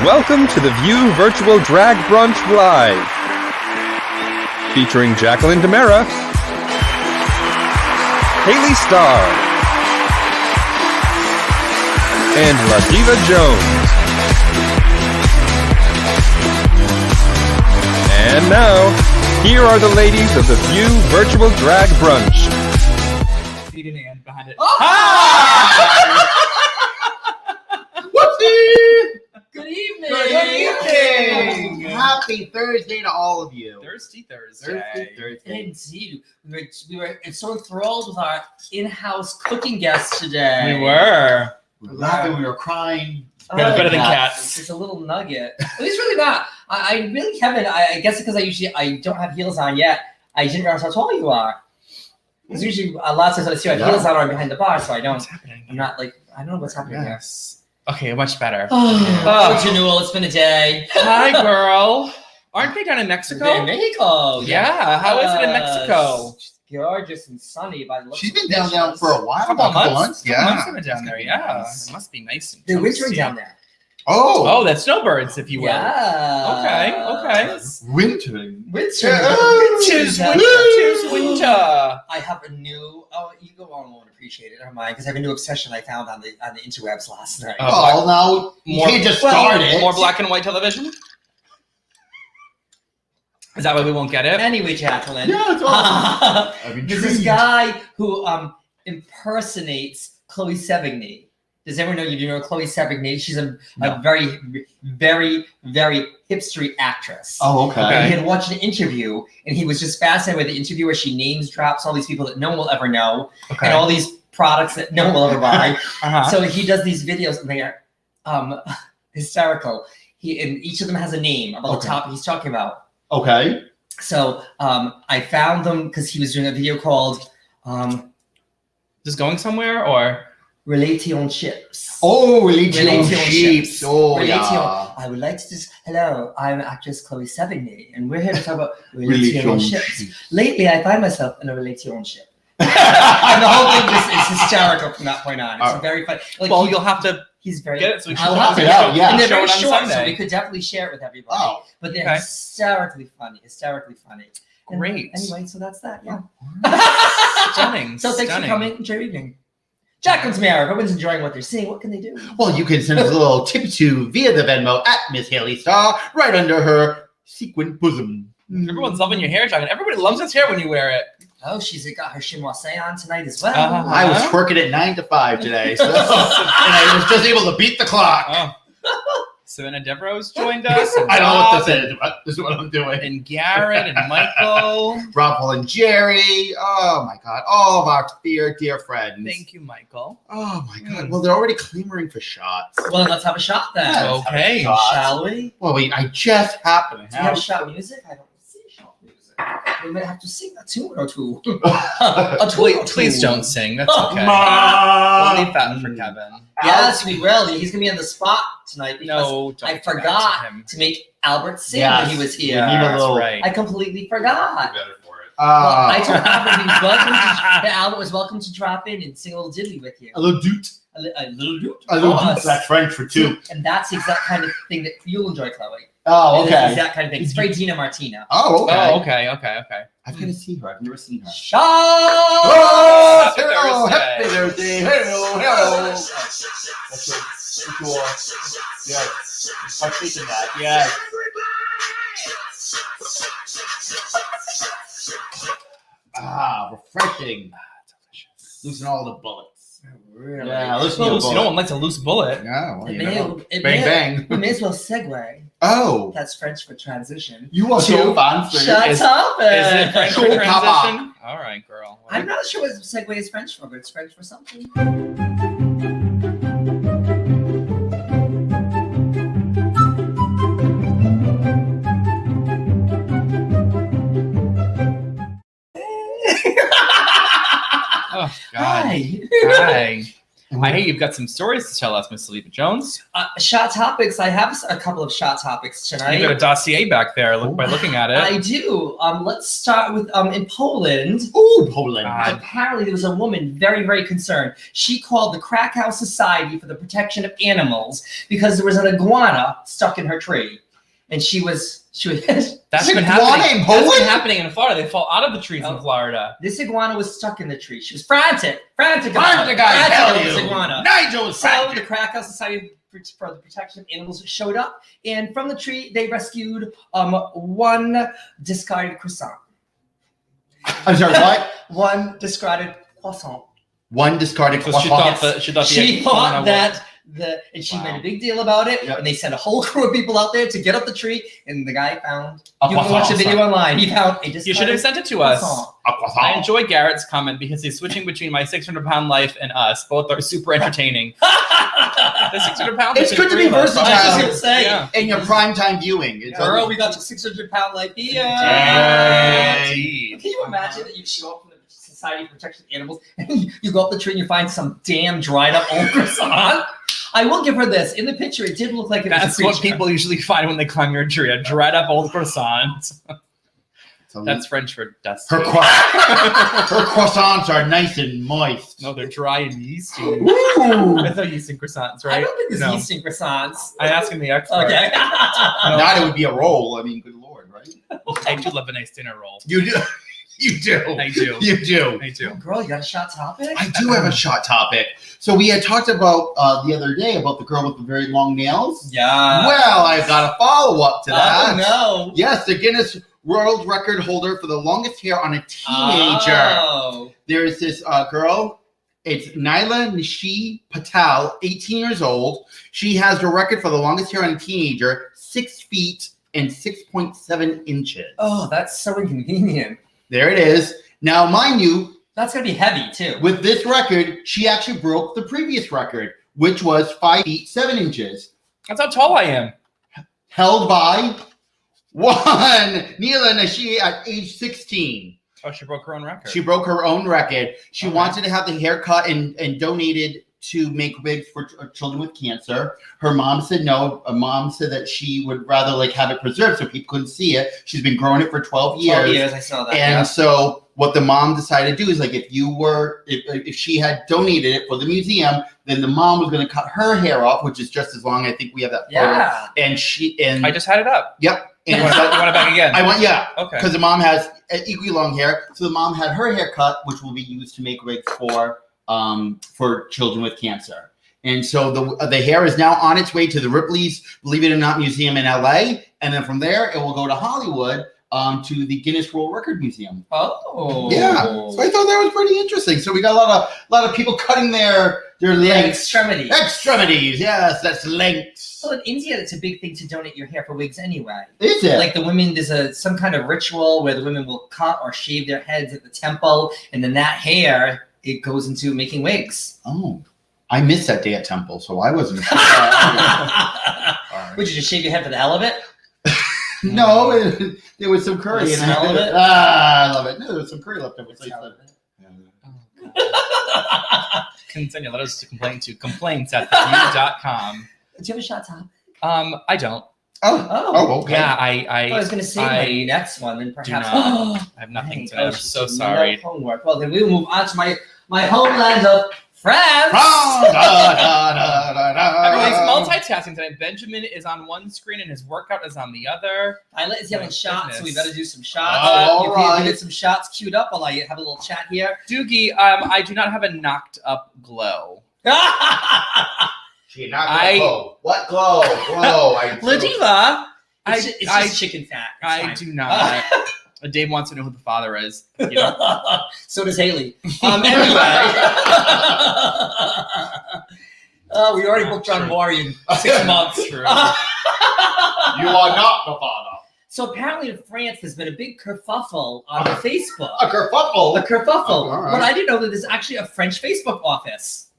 Welcome to the View Virtual Drag Brunch Live, featuring Jacqueline Demera, Haley Starr, and LaDiva Jonz. And now, here are the ladies of the View Virtual Drag Brunch. Behind it. Oh! Hi! Whoopsie! Good evening. Good evening. Happy Thursday to all of you. Thirsty Thursday. Indeed. We were so enthralled with our in-house cooking guests today. We were. We were laughing, we were crying. Better than cats. It's a little nugget. But it's really not. I really, Kevin, I guess because I don't have heels on yet, I didn't realize how tall you are. Because usually a lot of times when I see my heels on, I'm behind the bar, so I don't. What's happening? I'm not like, I don't know what's happening Yes. Okay, much better. Oh, Janul, it's been a day. Hi, girl. Aren't they down in Mexico? In Mexico. Yeah. How is it in Mexico? It's gorgeous and sunny by the looks. She's been down there for a while. Couple months. Yeah. Months I've been down there. Yeah. It must be nice. And They're wintering toasty. down there. Oh, that's snowbirds, if you will. Yeah. Okay. Wintering. Winter. Tis Yeah. winter, tis winter. I have a new. Oh, you go on won't appreciate it. Never mind, because I have a new obsession I found on the interwebs last night. Oh, now you More- can't just start it. More black and white television? Is that why we won't get it? Anyway, Jacqueline. Yeah, it's awesome. I'm There's this intrigued. guy who impersonates Chloe Sevigny. Does everyone know you know Chloe Sevigny? She's a very, very, very hipstery actress. Oh, okay. And he had watched an interview, and he was just fascinated with the interview where she names drops all these people that no one will ever know, Okay. and all these products that no one will ever buy. Uh-huh. So he does these videos, and they are hysterical. And each of them has a name about the topic he's talking about. Okay. So I found them because he was doing a video called Just going somewhere, or? Relationships. Oh, relationships. Relationships. Oh, Relation- yeah. I would like to just, hello, I'm actress Chloe Sevigny, and we're here to talk about relationships. Lately, I find myself in a relationship. And the whole thing just is hysterical from that point on. It's very funny. Like, Well, you'll have to he's very. get it so we can I'll show have it. to out, yeah. And they're Show very it on short, so Sunday. we could definitely share it with everybody. Oh. But they're Okay. hysterically funny. And Great. anyway, so that's that. Yeah. Stunning. So thanks for coming. Enjoy your evening. Jacqueline's married. Everyone's enjoying what they're seeing. What can they do? Well, you can send us a little tip to via the Venmo at Miss Haley Star, right under her sequin bosom. Everyone's loving your hair, John. Everybody loves his hair when you wear it. Oh, she's got her chimoise on tonight as well. Uh-huh. I was twerking at 9 to 5 today, so and I was just able to beat the clock. Oh. Savannah Devereaux's joined us. And I don't know what Bob, this is, but this is what I'm doing. And Garrett and Michael. Ruffle and Jerry. Oh my God. All of our dear friends. Thank you, Michael. Oh my God. Well, they're already clamoring for shots. Well, let's have a shot then. Yeah. Okay. Shot. Shall we? Well, I just happen to Do you have have. shot music? I don't see shot music. We might have to sing a tune or two. A tune or two. Please don't sing. That's Oh, okay. Ma- We'll leave that for Kevin. Yes, we will. He's going to be on the spot tonight because No, don't I do that to forgot him. to make Albert sing Yes. when he was We here. need a That's little- right. I completely forgot. Better for it. Well, I told Albert he was welcome that Albert was welcome to drop in and sing a little diddly with you. A little doot. A little doot. A little Yes. doot. That's French for two. And that's the exact kind of thing that you'll enjoy, Chloe. Oh, It's okay. that kind of thing. It's very Dina Martina. Oh, okay. Oh, okay. I've got to see her. I've never seen her. Shot! Oh, Happy hello, Thursday. happy Thursday. Hello. That's cool. Yes. I'm taking that. Yes. Ah, refreshing. Loosen all the bullets. Really? Yeah, loosen your Loose. bullet. No one likes a loose bullet. Yeah, well, It you may, know. it Bang, may, bang. We may as well segue. Oh, That's French for transition. you are so Two fancy. Shut Is- up! Is it French for Cool, Papa. transition? All right, girl. I'm not sure what segue is French for, but it's French for something. Oh, God. Hi. Hi. I hear you've got some stories to tell us, Miss LaDiva Jonz. Shot topics. I have a couple of shot topics tonight. You've got a dossier back there by looking at it. I do. Let's start with in Poland. Ooh, Poland. Apparently, there was a woman very, very concerned. She called the Krakow Society for the Protection of Animals because there was an iguana stuck in her tree, and she was. That's been Iguana happening. in That's been Poland? happening in Florida. They fall out of the trees in Oh. Florida. This iguana was stuck in the tree. She was frantic about I it. tell This you. iguana. Nigel is So the Krakow Society for the Protection of Animals showed up, and from the tree they rescued one discarded croissant. I'm sorry, what? One discarded croissant. One discarded So she thought the She thought iguana that and she Wow. made a big deal about it, Yep. and they sent a whole crew of people out there to get up the tree, and the guy found. A You can watch the croissant. video online. He found a discarded You should have sent it to us. croissant. A croissant. I enjoy Garrett's comment because he's switching between my 600-pound life and us. Both are super entertaining. The 600 pounds. It's good to be versatile. I was just gonna say, Yeah. In your primetime viewing. It's girl, we got your 600-pound life here. Yay. Can you imagine that you show up from the Society for Protection of Animals and you go up the tree and you find some damn dried up old croissant? I will give her this. In the picture, it did look like it That's was a what creature. people usually find when they climb your tree, a dried up old croissant. So That's French for dusty. her croissants are nice and moist. No, they're dry and yeasty. Ooh. I thought yeast and croissants, right? I don't think there's No. yeast in croissants. I'm asking the expert. Okay. Not it would be a roll. I mean, good lord, right? I do love a nice dinner roll. You do. You do. I do. You do. I do. Oh, girl, you got a shot topic? I do have a shot topic. So we had talked about the other day about the girl with the very long nails. Yeah. Well, I've got a follow-up to that. Oh, no. Yes, the Guinness World Record holder for the longest hair on a teenager. Oh. There's this girl. It's Naila Nishi Patel, 18 years old. She has the record for the longest hair on a teenager, 6 feet and 6.7 inches. Oh, that's so inconvenient. There it is. Now, mind you, That's going to be heavy, too. with this record, she actually broke the previous record, which was 5 feet 7 inches, That's how tall I am. held by one Neela Nashi at age 16. Oh, she broke her own record. She broke her own record. She Okay. wanted to have the hair cut and donated to make wigs for children with cancer. Her mom said no. Her mom said that she would rather like have it preserved so people couldn't see it. She's been growing it for 12 years. 12 years, I saw that. And yeah. so what the mom decided to do is like if she had donated it for the museum, then the mom was going to cut her hair off, which is just as long. I think we have that photo. Yeah. And I just had it up. yep. You And want it back again? I want Okay. because the mom has equally long hair. So the mom had her hair cut, which will be used to make wigs for children with cancer. And so the hair is now on its way to the Ripley's Believe It or Not Museum in LA. And then from there, it will go to Hollywood to the Guinness World Record Museum. Oh. Yeah. So I thought that was pretty interesting. So we got a lot of people cutting their lengths. Extremity. Extremities. Yes, that's lengths. Well, in India, it's a big thing to donate your hair for wigs anyway. Is it? Like the women, there's some kind of ritual where the women will cut or shave their heads at the temple, and then that hair, it goes into making wigs. Oh. I missed that day at Temple, so I wasn't. Would you just shave your head for the hell of it? No, there was some curry. The and smell of it? I love it. No, there was some curry left over. So Continue. Let us complain to complaints@theview.com. Do you have a shot top? I don't. Oh, okay. Yeah, I I was going to say my next one, and perhaps. not. I have nothing Dang. tonight. I'm she so did not sorry. have homework. Well, then we'll move on to my homeland of France. Everyone's multitasking tonight. Benjamin is on one screen and his workout is on the other. Isla is yelling My shots, so we goodness. better do some shots. Oh, you all right. get some shots queued up while I have a little chat here. Doogie, I do not have a knocked up glow. She knocked out glow. What glow? Glow. LaDiva, It's just chicken fat. It's I fine. do not. Dave wants to know who the father is. You know? So does Haley. Anyway. We already booked John Warry in 6 months. True. You are not the father. So apparently in France, there's been a big kerfuffle on Facebook. A kerfuffle. A kerfuffle. Oh, all right. But I didn't know that there's actually a French Facebook office.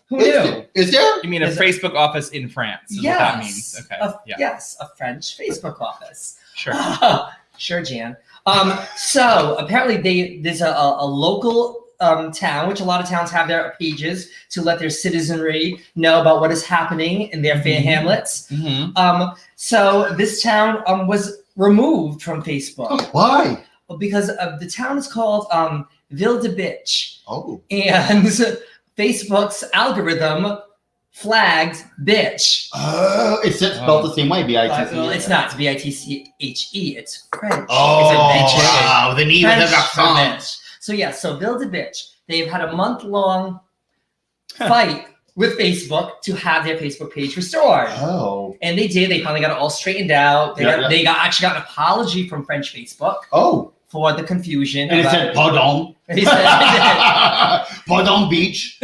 Who knew? Is there? You mean a Is it- Facebook office in France? Is what that means. Okay. Yeah. Yes, a French Facebook office. Sure. Sure, Jan. So apparently there's a local town, which a lot of towns have their pages to let their citizenry know about what is happening in their fair hamlets. Mm-hmm. So this town was removed from Facebook Why? because the town is called Ville de Bitch, Oh. and Facebook's algorithm flagged bitch. It's spelled the same way. B-I-T-C. Well, it's not. It's B-I-T-C-H-E. It's French. Oh, It's a bitch. wow. The name of French the for song. bitch. So yeah, so Ville de Bitch. They've had a month-long fight with Facebook to have their Facebook page restored. Oh. And they did. They finally got it all straightened out. They actually got an apology from French Facebook Oh. for the confusion. And it said, pardon. He said, Pardon, beach.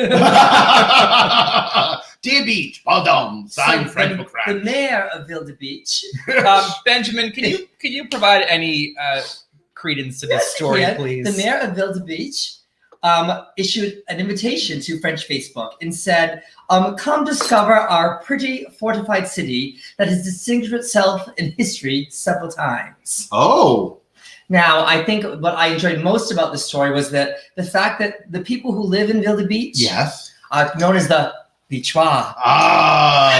Dear beach, pardon. Signed French book the mayor of Ville de Beach. Benjamin, can you provide any credence to this story, Yeah, please? The mayor of Ville de Beach issued an invitation to French Facebook and said, come discover our pretty fortified city that has distinguished itself in history several times. Oh. Now, I think what I enjoyed most about this story was that the fact that the people who live in Ville de Beach Yes. are known as the Beachois. Ah,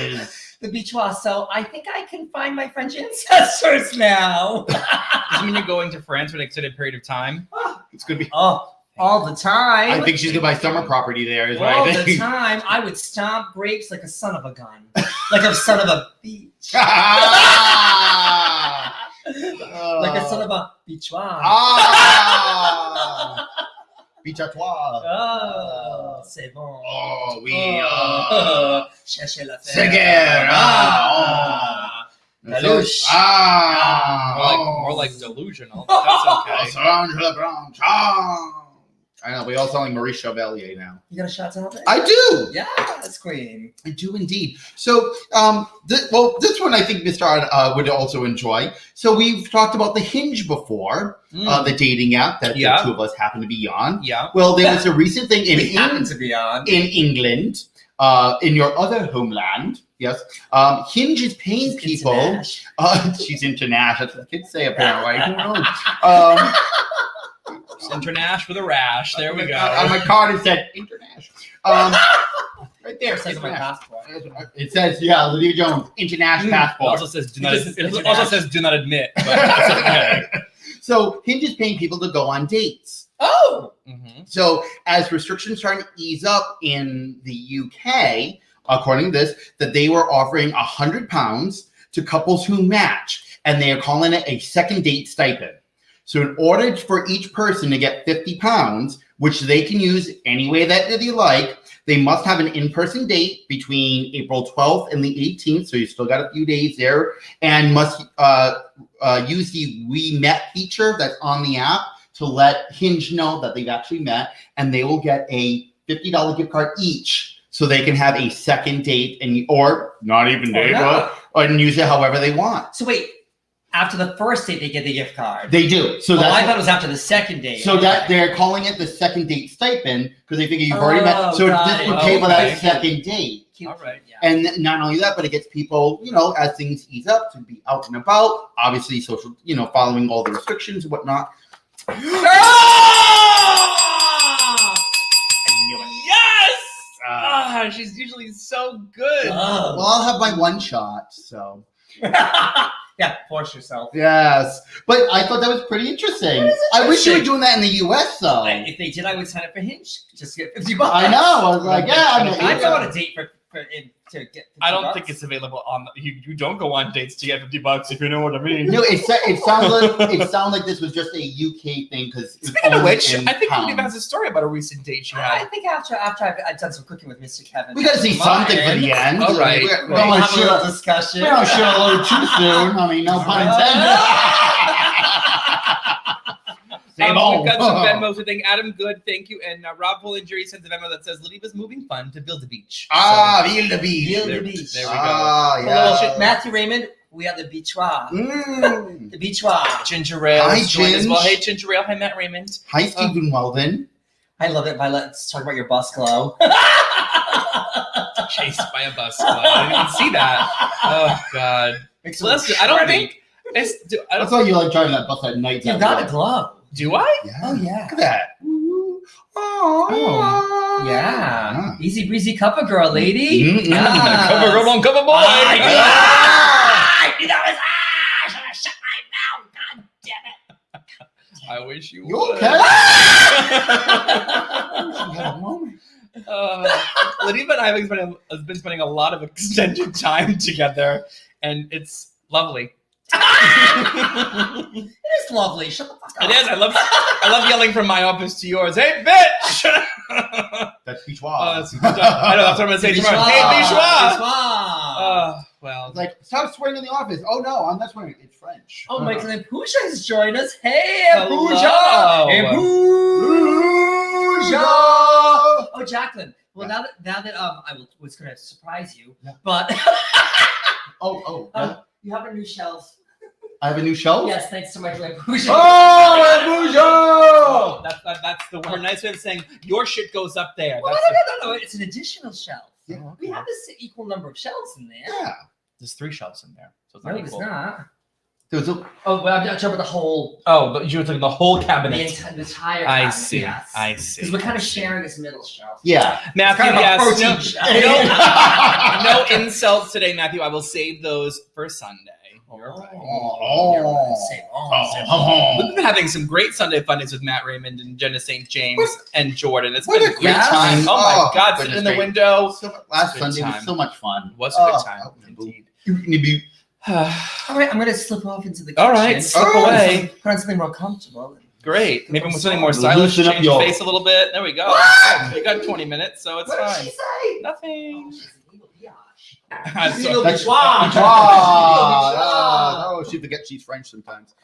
many beaches. the Bichwa. So I think I can find my French ancestors now. Does it mean you're going to France for an extended period of time? It's gonna be. Oh, all the time. I think she's gonna buy summer property there. Is what all I the think. time. I would stomp grapes like a son of a gun, like a son of a beach, like a son of a Bichwa. Beach à toi. Oh, c'est bon. Oh, oui. Cherchez la Seguer. Deluge. More like delusional. That's okay. I know, we all sound like Maurice Chevalier now. You got a shot to help it? I do. Yes, queen. I do indeed. So, this one I think Mr. would also enjoy. So we've talked about the Hinge before, the dating app that the two of us happen to be on. Yeah. Well, there was a recent thing in to be on. in England, in your other homeland. Yes. Hinge is paying people. She's international. That's what kids say apparently. Who knows? International with a rash. There we go. On my card it said international. Right there. It says on my passport. It says, LaDiva Jonz, international It passport. also says do not admit. But that's okay. So Hinge is paying people to go on dates. Oh. Mm-hmm. So as restrictions starting to ease up in the UK, according to this, that they were offering £100 to couples who match, and they are calling it a second date stipend. So in order for each person to get £50, which they can use any way that they like, they must have an in-person date between April 12th and the 18th. So you still got a few days there, and must use the We Met feature that's on the app to let Hinge know that they've actually met, and they will get a $50 gift card each, so they can have a second date or not even date, and use it however they want. So wait, after the first date, they get the gift card. They do. So I thought it was after the second date. So that they're calling it the second date stipend because they figure you've already met. So this would pay for that second date. Cute. All right. Yeah. And not only that, but it gets people, as things ease up, to be out and about. Obviously, social, following all the restrictions and whatnot. Yes! She's usually so good. Well, I'll have my one shot. So. Yeah, force yourself. Yes, but I thought that was pretty interesting. I wish you were doing that in the U.S. though. If they did, I would sign up for Hinge. Just get $50. I know. I was like, I go on a date to get $50. I don't think it's available on. You don't go on dates to get $50 if you know what I mean. No, it sounds like this was just a UK thing because. Speaking of which, I think LaDiva has a story about a recent date she had. I think after I've done some cooking with Mr. Kevin, we gotta see something for the end. All right. We We'll don't want have to a little share. discussion. We don't share a little too soon. I mean, no pun intended. We've got some Venmos. We thank Adam Good, thank you, and Rob Bollinger sends a Venmo that says "LaDiva's moving fun to build a beach." Build the beach. Build the beach. There we go. Yeah. Matthew Raymond, we are the Bichwa. The Bichwa. Ginger Ale Hi, is joined as well. Ginge. Hey, Ginger Ale. Hi, Matt Raymond. Hi, Stephen Weldon. I love it, Violet. Let's talk about your bus glow. Chased by a bus. I didn't even see that. Oh God. Listen, I don't think. That's why you like driving that bus at night. You've got a glow. Do I? Yeah. Oh yeah. Look at that. Oh. Yeah. Easy breezy cover girl, lady. Mm-mm. Yes. Cover girl won't cover boy. I knew that was should have shut my mouth. God damn it. I wish you You would. okay? She had a moment. LaDiva and I have been spending a lot of extended time together, and it's lovely. It is lovely. Shut the fuck up. It is. I love yelling from my office to yours. Hey, bitch! That's Bichwa. I know that's what I'm gonna say tomorrow. Hey, Bichwa! Well. It's like, stop swearing in the office. Oh no, I'm not swearing. It's French. Oh, Michael and Pooja has joined us. Hey, Hello. Pooja! Hey, Pooja! Oh, Jacqueline. Well, now that I was going to surprise you, but you have a new shelf. I have a new shelf. Yes, thanks to Michael and Pooja. Oh, That's the word. Nice way of saying your shit goes up there. Well, no. It's an additional shelf. Yeah. We have this equal number of shelves in there. Yeah. There's 3 shelves in there. So it's No, not it's equal. not. There was a, Oh, well, I'm not sure about the whole. Oh, you were talking the whole The cabinet. entire. I cabinet, see. yes. I see. Because we're kind of sharing this middle shelf. yeah. Matthew, It's kind of a yes. protein shell. No insults today, Matthew. I will save those for Sunday. You're right. We've been having some great Sunday fundays with Matt Raymond and Jenna St. James and Jordan. It's What been a great yes. time. Oh my Oh, God, goodness sitting in the gracious. window. Last Good Sunday time. was so much fun. Was a good time, Oh, indeed. You be All right, I'm gonna slip off into the kitchen. All right, slip Oh. away. Put on something more comfortable. Great. Maybe with something more Loosen stylish. up Change your- your face a little bit. There we go. What? You got 20 minutes, so it's What fine. did she say? Nothing. She's an evil biatch. So- Evil That's- biatch. Oh, she forgets she's French sometimes.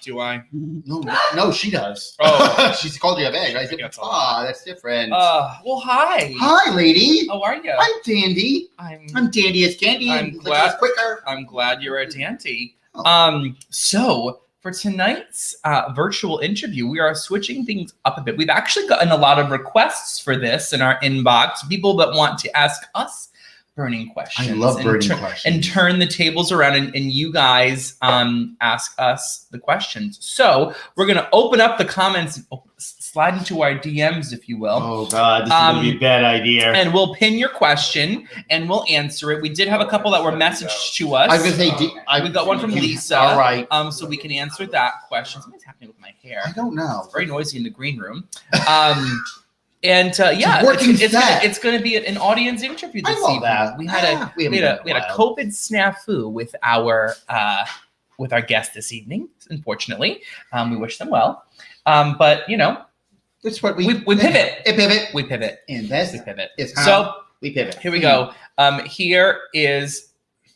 Do I? No, she does. Oh. She's called you a bag. I said, That's a lot. that's different. Well, hi. Hi, lady. How are you? I'm Dandy. I'm Dandy as candy. I'm and lick glad- is quicker. I'm glad you're a dandy. Oh. So for tonight's virtual interview, we are switching things up a bit. We've actually gotten a lot of requests for this in our inbox. People that want to ask us burning questions. I love burning and questions. turn the tables around and you guys ask us the questions. So we're gonna open up the comments, slide into our DMs, if you will. Oh God, this is gonna be a bad idea. And we'll pin your question and we'll answer it. We did have a couple that were messaged to us. I was gonna say, we got one from Lisa. All right. So we can answer that question. Something's happening with my hair. I don't know. It's very noisy in the green room. Yeah, working set. it's going to be an audience interview this I love evening. that. We had a We we haven't had a done COVID snafu with our guest this evening. Unfortunately, we wish them well. But you know, That's what we pivot. Pivot. We pivot. And this We pivot. is how So we pivot. here we go. Here is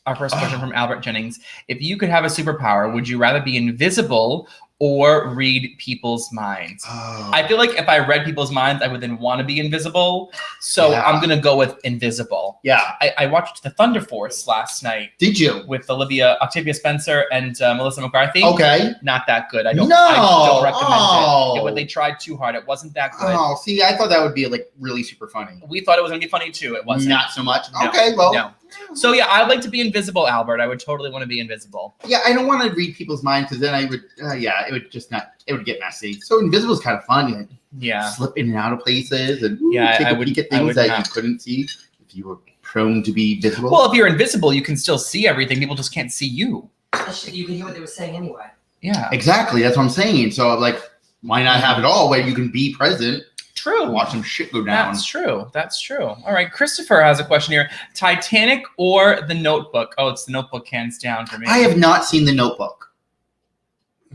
our first question from Albert Jennings. If you could have a superpower, would you rather be invisible or read people's minds? Oh. I feel like if I read people's minds, I would then want to be invisible. So Yeah. I'm going to go with invisible. Yeah. I watched The Thunder Force last night Did you? with Octavia Spencer and Melissa McCarthy. Okay. Not that good. I don't recommend Oh. it. They tried too hard. It wasn't that good. Oh, see, I thought that would be like really super funny. We thought it was going to be funny too. It wasn't. Not so much. No, Okay, well, no. So yeah, I'd like to be invisible, Albert. I would totally want to be invisible. yeah, I don't want to read people's minds because then I would, it would just not, it would get messy. So invisible is kind of fun. You Yeah. slip in and out of places and Yeah, take I a would- peek at I things would that not. you couldn't see if you were prone to be visible. Well, if you're invisible, you can still see everything. People just can't see you. Especially, you can hear what they were saying anyway. Yeah. exactly, that's what I'm saying. So like, why not have it all where you can be present, True. watch some shit go down? That's true. That's true. All right. Christopher has a question here. Titanic or The Notebook? Oh, it's The Notebook hands down for me. I have not seen The Notebook.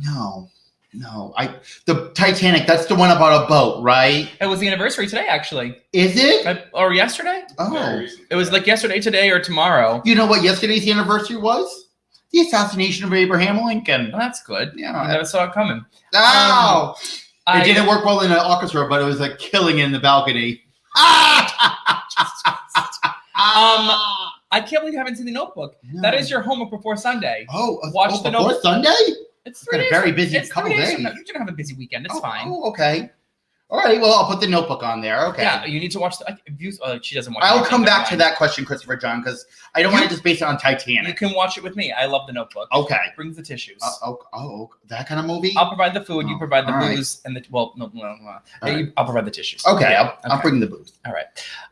No. The Titanic, that's the one about a boat, right? It was the anniversary today, actually. Is it? Or yesterday? Oh. It was like yesterday, today, or tomorrow. You know what yesterday's anniversary was? The assassination of Abraham Lincoln. Well, that's good. Yeah. I never saw it coming. Oh! I It didn't work well in an orchestra, but it was like killing in the balcony. I can't believe you haven't seen The Notebook. No. That is your homework before Sunday. Watch The before Notebook. Sunday? It's got a 3 days. very busy It's 3 couple days days. from now. You're gonna have a busy weekend. It's fine. Oh, okay. All right. Well, I'll put the Notebook on there. Okay. Yeah, you need to watch the. She doesn't watch. I'll anything, come never back to mind. that question, Christopher John, because I don't want to just base it on You Titanic. can watch it with me. I love The Notebook. Okay. Brings the tissues. That kind of movie? I'll provide the food. You Oh, provide the all right. booze and the no. All right. I'll provide the tissues. Okay. Yeah, I'll bring the booze. All right.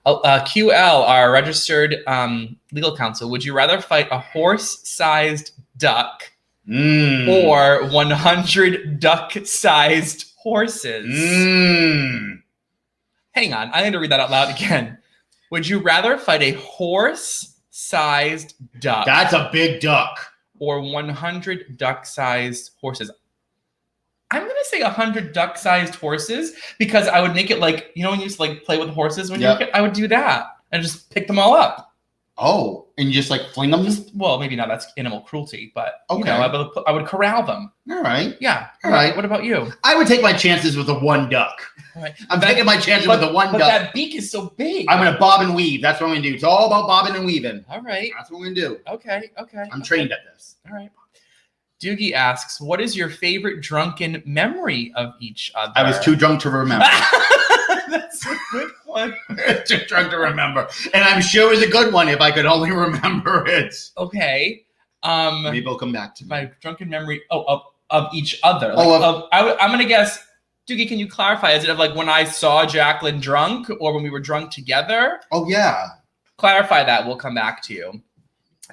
QL, our registered legal counsel. Would you rather fight a horse-sized duck or 100 duck-sized horses? Hang on. I need to read that out loud again. Would you rather fight a horse-sized duck That's a big duck. or 100 duck-sized horses? I'm going to say 100 duck-sized horses because I would make it like, you know, when you used to like play with horses when you were a kid? I would do that and just pick them all up. Oh, and you just like fling them? Well, maybe not. That's animal cruelty, but Okay. you know, I would corral them. All right. Yeah. All right. What about you? I would take my chances with the one duck. All right. I'm taking my chances with the one But duck. that beak is so big. I'm going to bob and weave. That's what I'm going to do. It's all about bobbing and weaving. All right. That's what I'm going to do. Okay. I'm trained at this. All right. Doogie asks, what is your favorite drunken memory of each other? I was too drunk to remember. That's a good one. Too drunk to remember. And I'm sure it was a good one if I could only remember it. Okay. Maybe it'll come back to me. My drunken memory. Of each other. I'm gonna guess. Doogie, can you clarify? Is it of like when I saw Jacqueline drunk, or when we were drunk together? Oh yeah. Clarify that. We'll come back to you.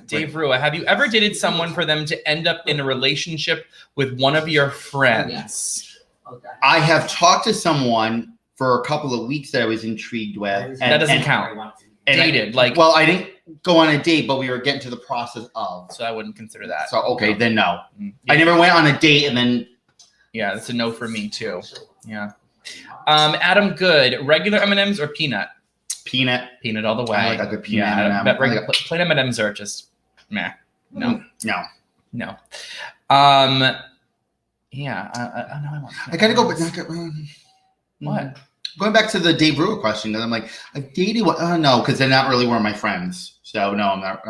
Dave Rua, have you ever dated someone for them to end up in a relationship with one of your friends? Okay. I have talked to someone for a couple of weeks that I was intrigued with. That doesn't count. Dated, well, I didn't go on a date, but we were getting to the process of. So I wouldn't consider that. So okay, then no. Yeah. I never went on a date and then. Yeah, that's a no for me too. Yeah. Adam Good, regular M&Ms or peanut? Peanut. Peanut all the way. I like a good peanut Yeah, M&M. regular plain M&Ms are just meh. No. No. No. Yeah. I know I want. I gotta go, but What? Going back to the Dave Brewer question, because I'm like, I've dated what? Oh no, because they're not really one of my friends. So no, I'm not.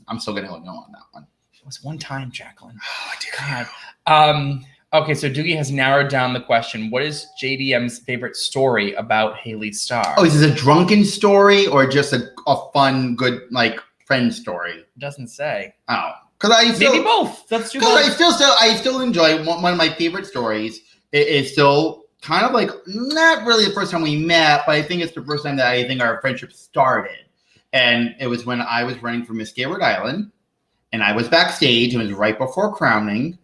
I'm still gonna go no on that one. It was one time, Jacqueline. Oh dear God. Okay, so Doogie has narrowed down the question. What is JDM's favorite story about Haley Starr? Oh, is this a drunken story or just a fun, good like friend story? It doesn't say. Oh, because I still, maybe both. Let's do because both. I still enjoy one of my favorite stories. It is still kind of like not really the first time we met, but I think it's the first time that I think our friendship started. And it was when I was running for Miss Gay Rhode Island, and I was backstage. It was right before crowning.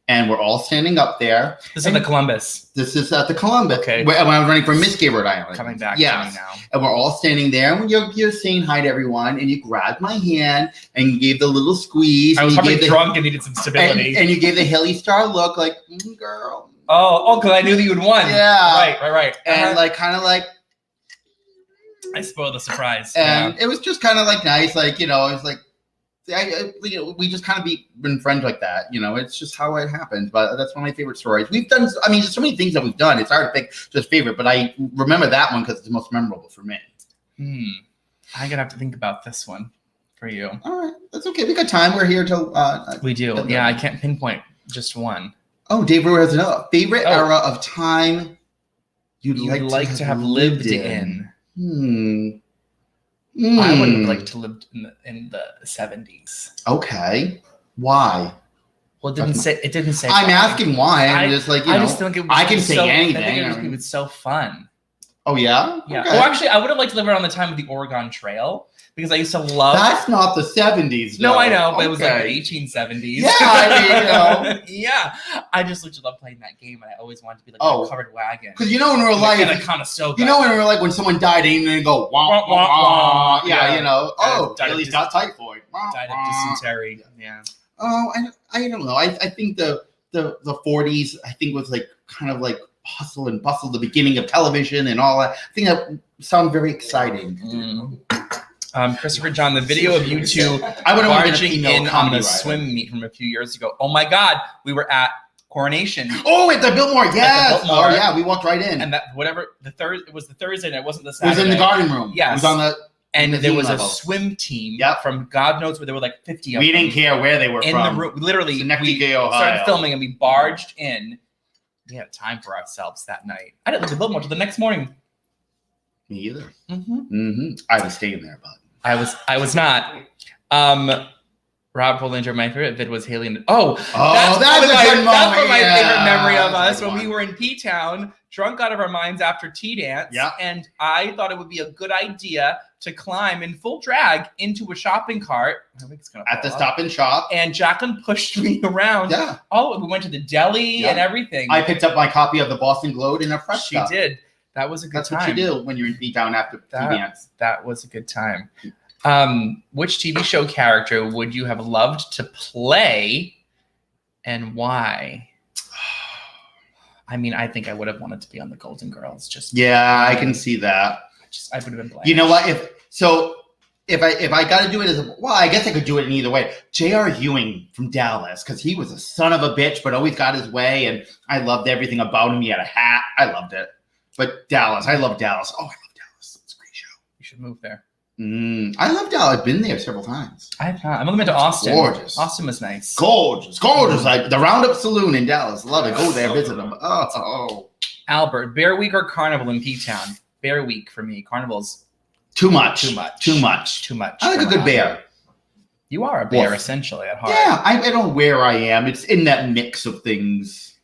And we're all standing up there. This is at the Columbus. This is at the Columbus. Okay. When I was running for Miss Gay Rhode Island. Coming back yes. to me now. And we're all standing there, and you're saying hi to everyone, and you grabbed my hand and you gave the little squeeze. I was and you probably gave drunk and needed some stability. and you gave the Haley Starr look, like, girl. Oh, because I knew that you'd won. Yeah. Right. And like, kind of like. I spoiled the surprise. And it was just kind of like nice, like, it was like. We just kind of been friends like that, it's just how it happens. But that's one of my favorite stories. We've done, there's so many things that we've done. It's hard to pick just favorite, but I remember that one because it's the most memorable for me. I'm gonna have to think about this one for you. All right, that's okay. We got time. We're here till we do. Yeah, I can't pinpoint just one. Oh, Dave Brewer has another favorite era of time you'd like to have lived in. I would have liked to live in the 70s. Okay. Why? Well, it didn't say. I'm asking why. I'm just like, I just think it was I can say anything. I think it was so fun. Oh, yeah? Yeah. Okay. Well, actually, I would have liked to live around the time of the Oregon Trail because I used to love. That's not the 70s, though. No, I know, but it was like the 1870s. Yeah, I mean, Yeah. I just used to love playing that game, and I always wanted to be like a covered wagon. Because when we were like, when we were like, when someone died, and then go, wah, wah, wah. Yeah, Haley's got typhoid. Died of dysentery. Yeah. Oh, I don't know. I think the 40s, I think was like kind of like hustle and bustle, the beginning of television and all that. I think that sounds very exciting. Christopher John, the video of you two barging in on the swim meet from a few years ago. Oh my God, we were at Coronation. Oh, at the Biltmore, yes. Oh yeah, we walked right in. And that it was the Thursday, and it wasn't the Saturday. It was in the garden room. Yes. It was on the. And there was a swim team from God knows where. There were like 50 of them. We didn't care where they were in from. The room. Literally, we started filming and we barged in. We had time for ourselves that night. I didn't leave the Biltmore till the next morning. Me either. I was staying there, but I was not. Rob Polinger, my favorite vid was Haley. That's my favorite memory of us when we were in P-Town, drunk out of our minds after tea dance. Yeah. And I thought it would be a good idea to climb in full drag into a shopping cart. I think it's gonna at the Stop and Shop. And Jacqueline pushed me around. Yeah. Oh, we went to the deli and everything. I picked up my copy of the Boston Globe in a fresh She did. That was a good time. That's what you do when you're in P-Town after tea dance. That was a good time. Which TV show character would you have loved to play and why? I mean, I think I would have wanted to be on the Golden Girls. I can see that. I would have been Blanche. You know what? If I got to do it I guess I could do it in either way. J.R. Ewing from Dallas, because he was a son of a bitch, but always got his way, and I loved everything about him. He had a hat. I loved it. But Dallas, I love Dallas. Oh, I love Dallas. It's a great show. You should move there. I love Dallas. I've been there several times. I've not. I've only been to Austin. Gorgeous. Austin was nice. Gorgeous. Like the Roundup Saloon in Dallas. Love it. Go there, visit them. Oh. Albert, Bear Week or Carnival in P-Town? Bear Week for me. Carnival's too much. I like a good bear. You are a bear, Wolf. essentially, at heart. Yeah, I don't know where I am. It's in that mix of things.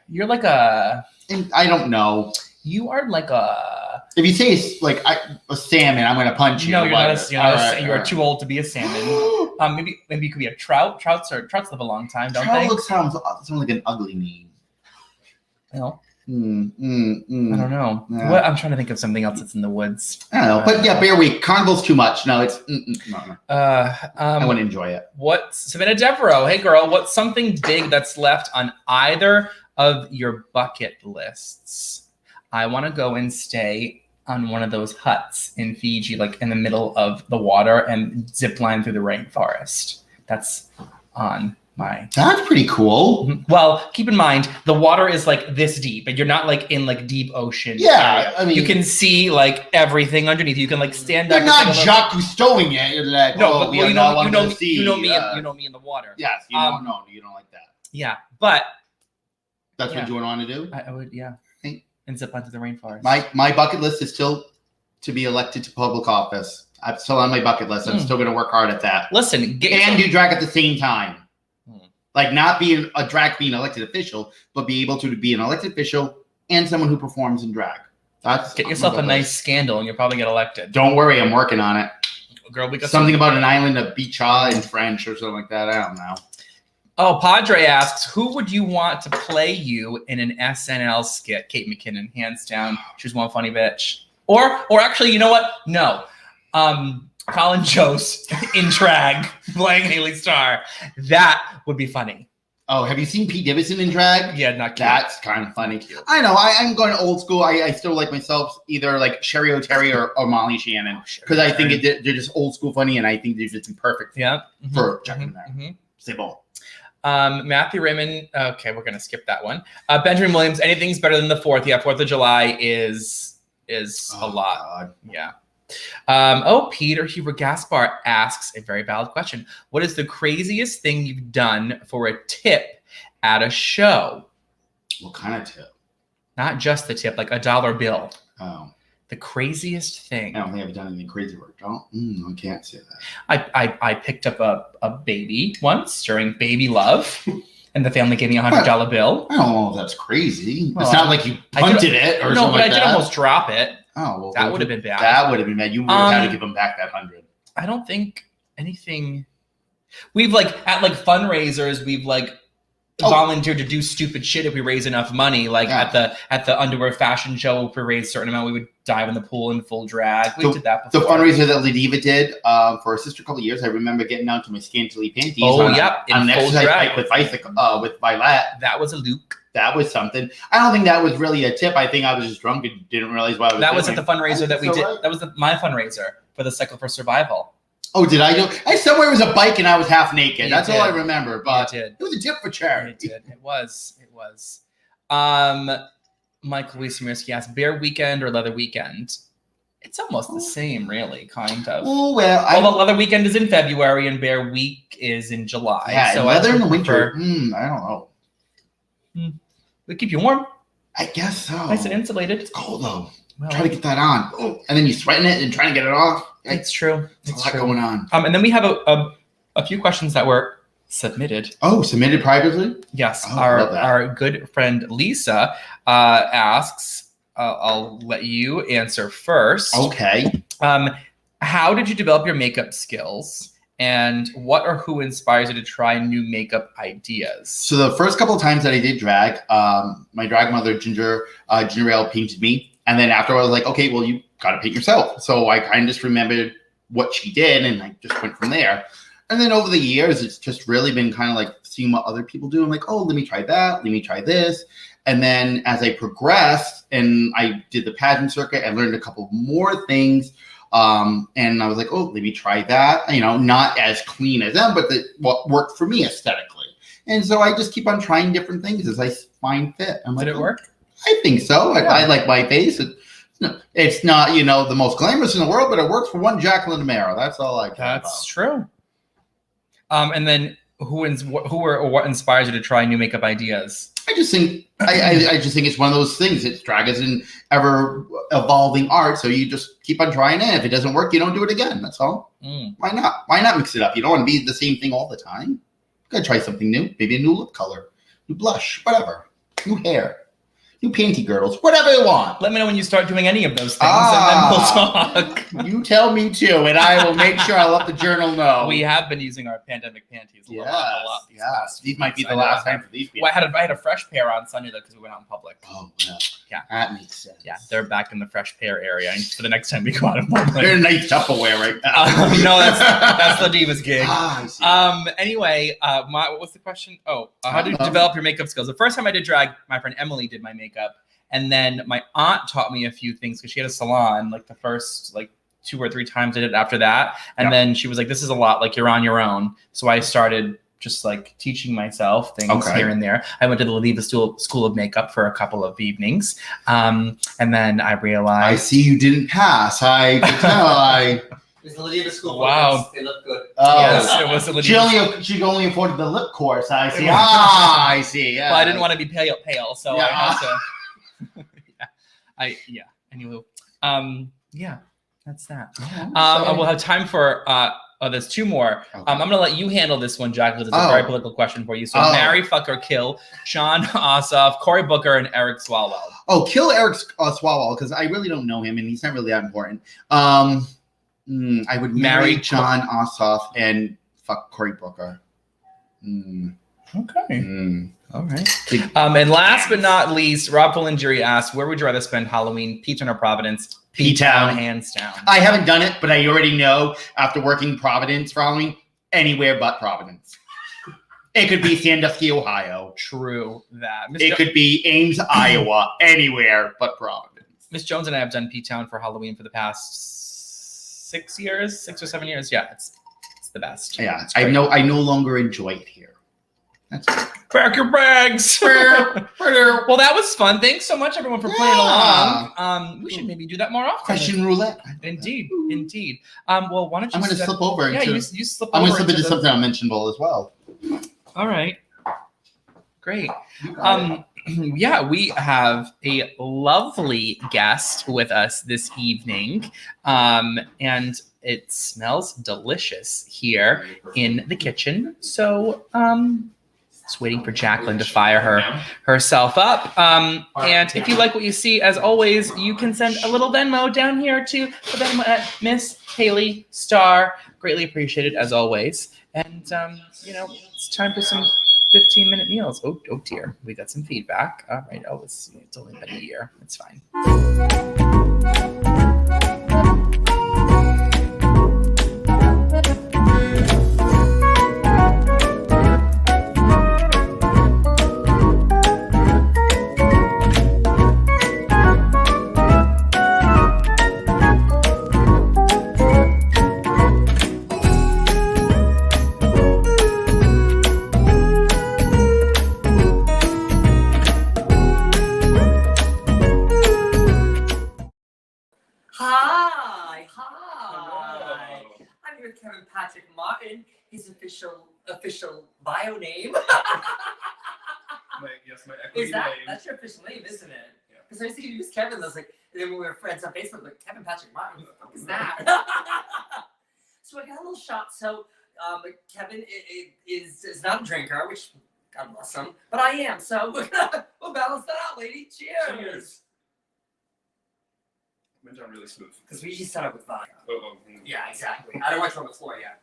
You're like a... And I don't know. You are like a... If you say it's like a salmon, I'm going to punch you. No, you're not. You're You're too old to be a salmon. Maybe you could be a trout. Trouts live a long time, don't they? Trout sounds like an ugly name. No. I Mm. don't know. Yeah. What? I'm trying to think of something else that's in the woods. I don't know, but yeah, Bear Week. Carnival's too much. No, it's no. I want to enjoy it. What's Savannah Devereaux? Hey, girl. What's something big that's left on either of your bucket lists? I want to go and stay on one of those huts in Fiji, like in the middle of the water, and zip line through the rainforest. That's on my... That's pretty cool. Well, keep in mind, the water is like this deep, and you're not like in like deep ocean. Yeah, area. I mean... You can see like everything underneath. You can like stand You're up. not Jacques Cousteauing it. You're like, No, oh, but we well, are you now know under the sea. you know me in the water. Yes, you don't know. You don't like that. Yeah, but That's Yeah. what you would want to do? I would, yeah, Think- and zip onto the rainforest. My bucket list is still to be elected to public office. I'm still on my bucket list. I'm still going to work hard at that. Listen, get And yourself- do drag at the same time. Hmm. Like not being a drag queen elected official, but be able to be an elected official and someone who performs in drag. That's get yourself a nice scandal, and you'll probably get elected. Don't worry, I'm working on it. Girl, we got Something about an island of Bicha in French or something like that. I don't know. Oh, Padre asks, who would you want to play you in an SNL skit? Kate McKinnon, hands down. She's one funny bitch. Or actually, you know what? No. Colin Jost in drag playing Haley Starr. That would be funny. Oh, have you seen Pete Davidson in drag? Yeah, not cute. That's kind of funny. Cute. I know. I'm going old school. I still like myself either like Sherry O'Terry or Molly Shannon because I think they're just old school funny and I think they're just perfect Yeah. for checking that. C'est bon. Matthew Raymond. Okay, we're gonna skip that one. Benjamin Williams. Anything's better than the 4th. Yeah, 4th of July is a lot. God. Yeah. Peter Huber Gaspar asks a very valid question. What is the craziest thing you've done for a tip at a show? What kind of tip? Not just the tip, like a $1 bill. Oh, The craziest thing. I don't think I've done anything crazy work. I can't say that. I picked up a baby once during Baby Love, and the family gave me a $100 bill. I don't know if that's crazy. Well, it's not like you punted it or no, something but like I that. did almost drop it. Oh, well, That would have been bad. That would have been bad. You would have had to give them back that 100. I don't think anything. We've like at like fundraisers, we've like volunteered to do stupid shit if we raise enough money. Like at the underwear fashion show, if we raised a certain amount, we would dive in the pool in full drag. We did that before. The fundraiser that LaDiva did for her sister a couple of years, I remember getting down to my scantily panties. Oh, on yep, on in an full exercise drag. bike with Violet. That was a Luke. That was something. I don't think that was really a tip. I think I was just drunk and didn't realize why I was That was doing at the fundraiser that we So did. right. That was my fundraiser for the Cycle for Survival. Oh, did I do? I somewhere it was a bike and I was half naked. You That's all did. I remember. But You did. it was a tip for It charity. did. It was. Michael Wiesemirsky asked, Bear Weekend or Leather Weekend? It's almost the same, really, kind of. Oh well, Although Leather Weekend is in February and Bear Week is in July. yeah, so leather I in the would winter. prefer- I don't know. They keep you warm, I guess so. nice and insulated. It's cold though. Well, Try to get that on. Oh, and then you sweating it and trying to get it off. it's true. It's a It's lot true. going on. And then we have a few questions that were submitted. Oh, submitted privately? Yes, Oh, I love that. our good friend Lisa asks. I'll let you answer first. Okay. How did you develop your makeup skills? And what or who inspires you to try new makeup ideas? So the first couple of times that I did drag, my drag mother, Ginger Ale, painted me. And then after I was like, okay, well, you got to paint yourself. So I kind of just remembered what she did and I just went from there. And then over the years, it's just really been kind of like seeing what other people do. I'm like, oh, let me try that. Let me try this. And then as I progressed and I did the pageant circuit, I learned a couple more things. And I was like, oh, let me try that. You know, not as clean as them, but what worked for me aesthetically. And so I just keep on trying different things as I find fit. I'm Did like, it work? I think so. Yeah. I like my face. It's not, the most glamorous in the world, but it works for one Jacqueline Amaro. That's all I care That's true. And then who or what inspires you to try new makeup ideas? I just think it's one of those things. It's drag is an ever evolving art, so you just keep on trying it. If it doesn't work, you don't do it again. That's all. Why not? Why not mix it up? You don't want to be the same thing all the time. You gotta try something new. Maybe a new lip color, new blush, whatever, new hair. New panty girdles, whatever you want. Let me know when you start doing any of those things, and then we'll talk. You tell me too, and I will make sure I let the journal know. We have been using our pandemic panties a lot. These might be the last time for these people. Well, I had a fresh pair on Sunday though because we went out in public. Oh, yeah, that makes sense. Yeah, they're back in the fresh pair area for the next time we go out in public. They're a nice Tupperware right now. No, that's LaDiva's gig. I see. Anyway, what was the question? How did you develop your makeup skills? The first time I did drag, my friend Emily did my makeup. And then my aunt taught me a few things because she had a salon like the first 2 or 3 times I did it after that. And then she was like, this is a lot, like you're on your own. So I started just like teaching myself things here and there. I went to the LaDiva School of Makeup for a couple of evenings. And then I realized. I see you didn't pass. I could tell. It's the LaDiva School. Wow. They look good. Yes, it was the LaDiva. She only afforded the lip course. I see. I see. Yeah. Well, I didn't want to be pale, so I had to. Anyway, that's that. We'll have time for there's 2 more. Okay. I'm gonna let you handle this one, Jack, because it's a very political question for you. So marry, fuck, or kill Sean Ossoff, Cory Booker, and Eric Swalwell. Oh, kill Eric Swalwell because I really don't know him and he's not really that important. I would marry John Ossoff and fuck Cory Booker. Okay. All right. And last but not least, Rob Fulinjury asked, where would you rather spend Halloween, P-Town or Providence? P-Town, hands down. I haven't done it, but I already know after working Providence for Halloween, anywhere but Providence. It could be Sandusky, Ohio. True that. It could be Ames, Iowa. Anywhere but Providence. Miss Jones and I have done P-Town for Halloween for the past 6 or 7 years. Yeah, it's the best. Yeah, I no longer enjoy it here. That's it. Pack your bags. Well, that was fun. Thanks so much, everyone, for playing along. We should maybe do that more often. Question roulette. Indeed. Well, why don't you? I'm going to slip over. You slip over. I'm going to slip into something unmentionable as well. All right. Great. We have a lovely guest with us this evening, and it smells delicious here in the kitchen. So, just waiting for Jacqueline to fire herself up. And if you like what you see, as always, you can send a little Venmo down here to the Venmo at Miss Haley Starr. Greatly appreciated, as always. And, it's time for some 15-minute meals. Oh dear. We got some feedback. All right. It's only been a year. It's fine. Kevin Patrick Martin, his official bio name. My equity name. That's your official name, isn't it? Because I used to use Kevin. I was like, and then when we were friends on Facebook, like Kevin Patrick Martin, what the fuck is that? So I got a little shot. So Kevin is not a drinker, which God bless him, but I am. So we'll balance that out, lady. Cheers. Went down really smooth. Because we usually start up with vodka. Yeah, exactly. I don't want you on the floor yet.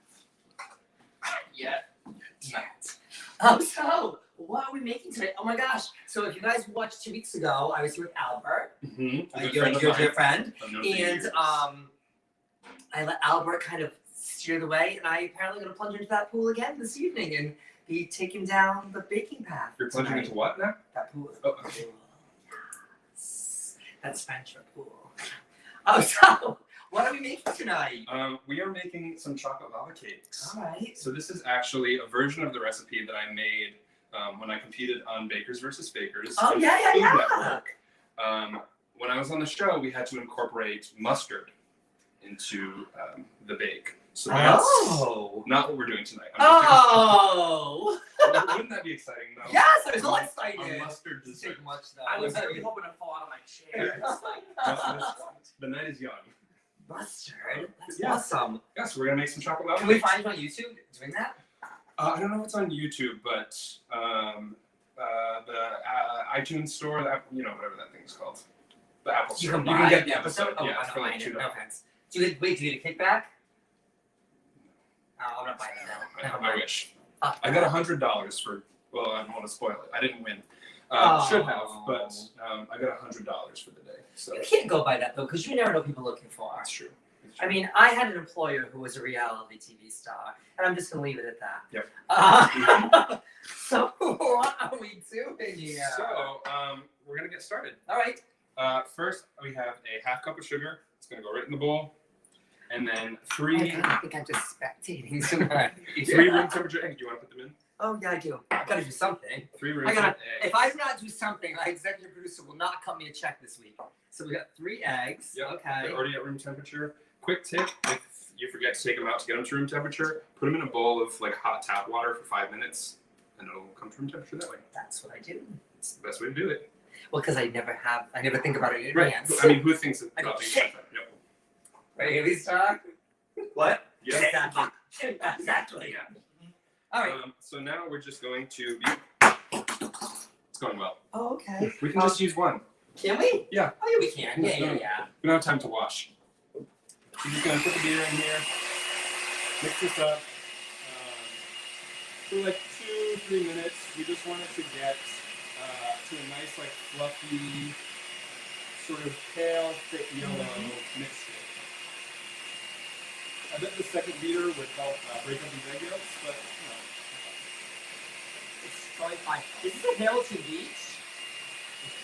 So, what are we making today? Oh my gosh. So, if you guys watched 2 weeks ago, I was here with Albert. Your dear friend. And I let Albert kind of steer the way, and I apparently going to plunge into that pool again this evening and be taken down the baking path. You're plunging into what now? That pool. That's French for pool. So what are we making tonight? We are making some chocolate lava cakes. All right. So this is actually a version of the recipe that I made when I competed on Bakers vs. Fakers. Oh, yeah. Network. When I was on the show, we had to incorporate mustard into the bake. So that's not what we're doing tonight. Wouldn't that be exciting though? Yes, I'm so excited. A mustard It's dessert. too much though. I was really hoping to fall out of my chair. The night is young. Mustard? That's Yeah. awesome. Yeah, so we're gonna make some chocolate lava Can we cakes. find you on YouTube doing that? I don't know if it's on YouTube, but the iTunes store, whatever that thing's called, the Apple You store. can buy get the episode? Oh, yeah, I it's for don't like mind it. $2. No offense. Do you get a kickback? Oh, I'm not buying it now. Never I mind. wish. Fuck I that. got $100 for. Well, I don't want to spoil it. I didn't win. Oh. Should have, but I got $100 for the day. So You can't go by that though, because you never know what people are looking for. that's true. It's I true. mean, I had an employer who was a reality TV star, and I'm just gonna leave it at that. Yep. So what are we doing here? So we're gonna get started. All right. First, we have a half cup of sugar. It's gonna go right in the bowl, and then I three kinda think I'm just spectating tonight. room temperature eggs. Do you want to put them in? Oh yeah, I do. I gotta do something. 3 room I gotta- temp eggs. If I do not do something, my executive producer will not cut me a check this week. So we got 3 eggs. Yep. Okay. They're already at room temperature. Quick tip: if you forget to take them out to get them to room temperature, put them in a bowl of like hot tap water for 5 minutes, and it'll come to room temperature that way. That's what I do. It's the best way to do it. Well, because I never think about it in Right. advance. I mean, who thinks I go, about things shit. like that? Yep. Ready to start? What? Yep. Exactly. Exactly. All right. So now we're just going to be. It's going well. Oh, okay. We can just use one. Can we? Yeah. Oh, yeah, we can. Yeah. We don't have time to wash. We're just gonna put the beer in here, mix this up for like 2-3 minutes. We just want it to get to a nice, like fluffy, sort of pale, thick yellow mixture. I bet the second beater would help break up these egg yolks, but It's probably fine. Is this a Hamilton Beach?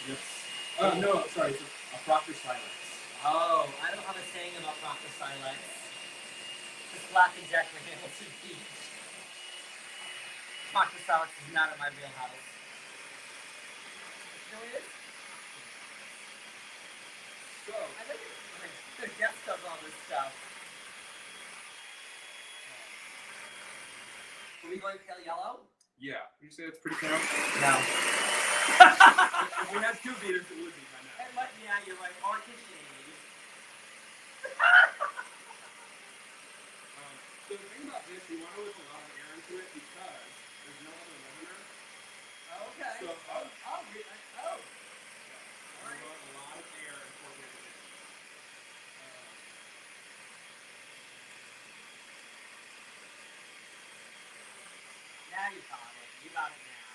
yes. No, sorry, it's a Proctor Silence. Oh, I don't have a saying about Proctor Silence. It's Black and Jack for Hamilton Beach. Proctor Silence is not in my real house. You know what it is? So, I think the guest does all this stuff. Are we going pale yellow? yeah, would you say that's pretty pale? No. If we had 2 beaters, it would be by now. Yeah, you're right. Or KitchenAid. So the thing about this, you want to whip a lot of air into it because there's no other leavener. Okay. So, Oh. we want a lot of air incorporated in. Now you got it. You got it now.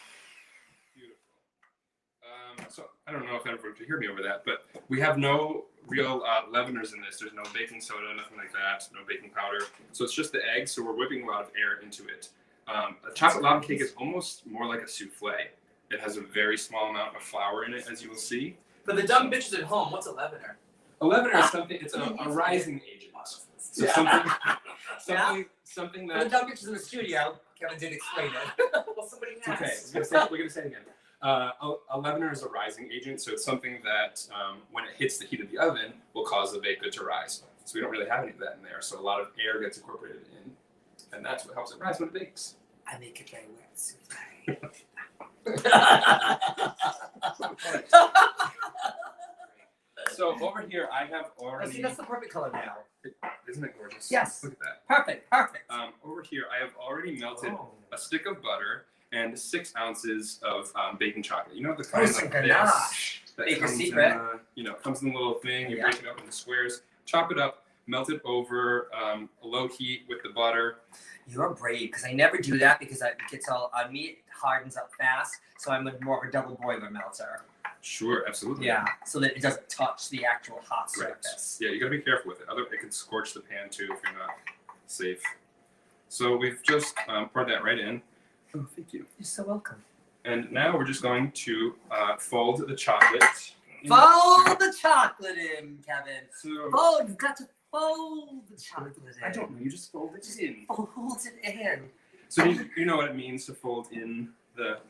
Beautiful. So I don't know if everyone could hear me over that, but we have no real leaveners in this. There's no baking soda, nothing like that, no baking powder. So it's just the eggs. So we're whipping a lot of air into it. A chocolate lava cake is almost more like a souffle. It has a very small amount of flour in it, as you will see. For the dumb bitches at home, what's a leavener? A leavener is something. It's a rising agent. So something For the that. dumb bitches in the studio, Kevin did explain it. Well, somebody It's okay. asked. We're gonna say it again. A leavener is a rising agent, so it's something that when it hits the heat of the oven will cause the baked good to rise. So we don't really have any of that in there. So a lot of air gets incorporated in, and that's what helps it rise when it bakes. I make it very wet souffle. So over here, I have I already. see, that's the perfect color now. Isn't it gorgeous? Yes. Look at that. Perfect. Over here, I have already melted Oh. a stick of butter and 6 ounces of baking chocolate. You know the Oh, kind some like ganache. this that Baker's comes secret. comes in a little thing. You Yeah. break it up into squares, chop it up, melt it over a low heat with the butter. You're brave, because I never do that because it gets all on me. It hardens up fast, so I'm more of a double boiler melter. Sure, absolutely. Yeah, so that it doesn't touch the actual hot Right. surface. Yeah, you gotta be careful with it. Otherwise, it can scorch the pan too if you're not safe. So we've just poured that right in. Oh, thank you. You're so welcome. And now we're just going to fold the chocolate. Fold the chocolate in, Kevin. So, Fold. You've got to fold the chocolate in. I don't know. You just fold it in. Fold it in. So you know what it means to fold in the.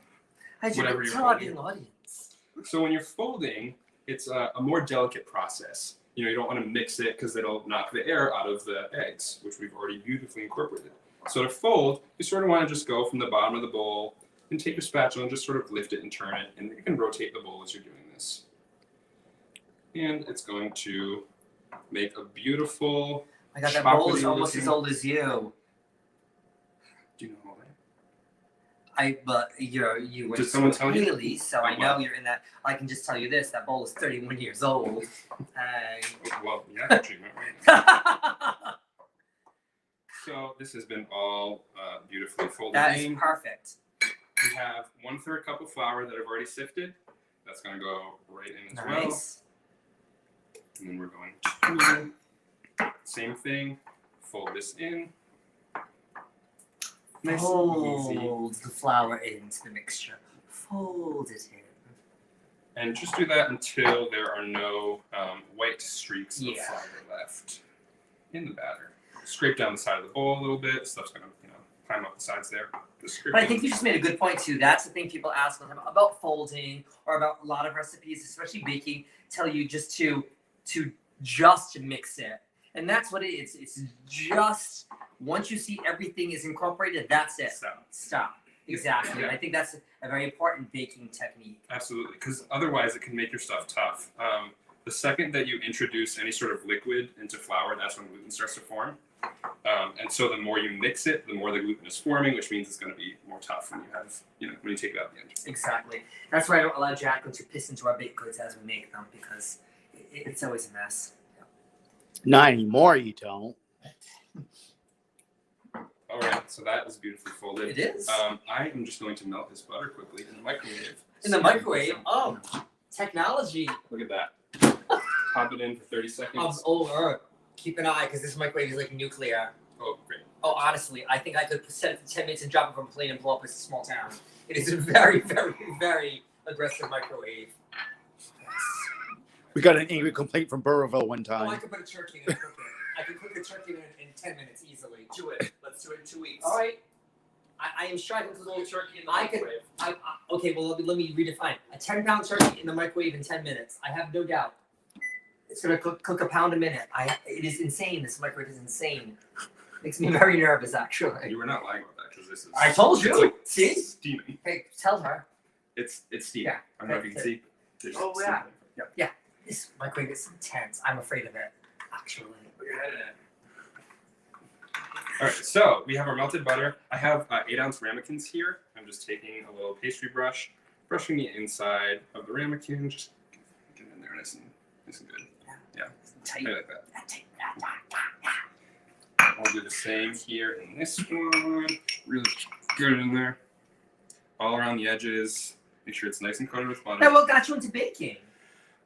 I do Whatever you're tell our folding. viewing audience. So when you're folding, it's a more delicate process. You know, you don't want to mix it because it'll knock the air out of the eggs, which we've already beautifully incorporated. So to fold, you sort of want to just go from the bottom of the bowl and take your spatula and just sort of lift it and turn it, and you can rotate the bowl as you're doing this. And it's going to make a beautiful. I got that bowl is chocolatey almost looking- as old as you. Do you know all that? But you went Did someone to tell you? Haley, so I know you're in that. I can just tell you this: that bowl is 31 years old. Well, yeah, treatment, right? So this has been all beautifully folded That in. is perfect. We have 1/3 cup of flour that I've already sifted. That's going to go right in as well. Nice. And then we're going to, same thing, fold this in. Nice and easy. Fold the flour into the mixture. Fold it in. And just do that until there are no white streaks of Yeah. flour left in the batter. Scrape down the side of the bowl a little bit. Stuff's going to, climb up the sides there. But I think you just made a good point too. That's the thing people ask about folding or about a lot of recipes, especially baking, tell you just to just mix it. And that's what it is. It's just once you see everything is incorporated, that's it. Stop. Exactly. Yeah. I think that's a very important baking technique. Absolutely, because otherwise it can make your stuff tough. The second that you introduce any sort of liquid into flour, that's when gluten starts to form. And so the more you mix it, the more the gluten is forming, which means it's going to be more tough when you have, when you take it out at the end. Exactly. That's why I don't allow Jacqueline to piss into our baked goods as we make them because it's always a mess. Not anymore, you don't. All right, so that is beautifully folded. It is. I am just going to melt this butter quickly in the microwave. In the microwave? Oh, technology. Look at that. Pop it in for 30 seconds. Keep an eye because this microwave is like nuclear. Oh, great. Oh, honestly, I think I could set it for 10 minutes and drop it from a plane and blow up a small town. It is a very, very, very aggressive microwave. We got an angry complaint from Burrowville one Oh, I time. could put a turkey in and cook it. I could cook a turkey in 10 minutes easily. Do it. Let's do it in 2 weeks. All right. I am sure I can cook a little Turkey in the I could- microwave. Okay, well, let me redefine. A 10-pound turkey in the microwave in 10 minutes. I have no doubt. It's going to cook a pound a minute. It is insane. This microwave is insane. Makes me very nervous, actually. You were not lying about that because this is. I told you. It's like See? steaming. Hey, tell her. It's steaming. Yeah. I don't know if you can see. There's Oh, steam. yeah. Yeah. This microwave is intense. I'm afraid of it, actually. Put your head in it. All right, so we have our melted butter. I have 8-ounce ramekins here. I'm just taking a little pastry brush, brushing the inside of the ramekin, just get it in there nice and good. Yeah, Tight. I like that. I'll do the same here in this one. Really get it in there, all around the edges. Make sure it's nice and coated with butter. Now, what got you into baking?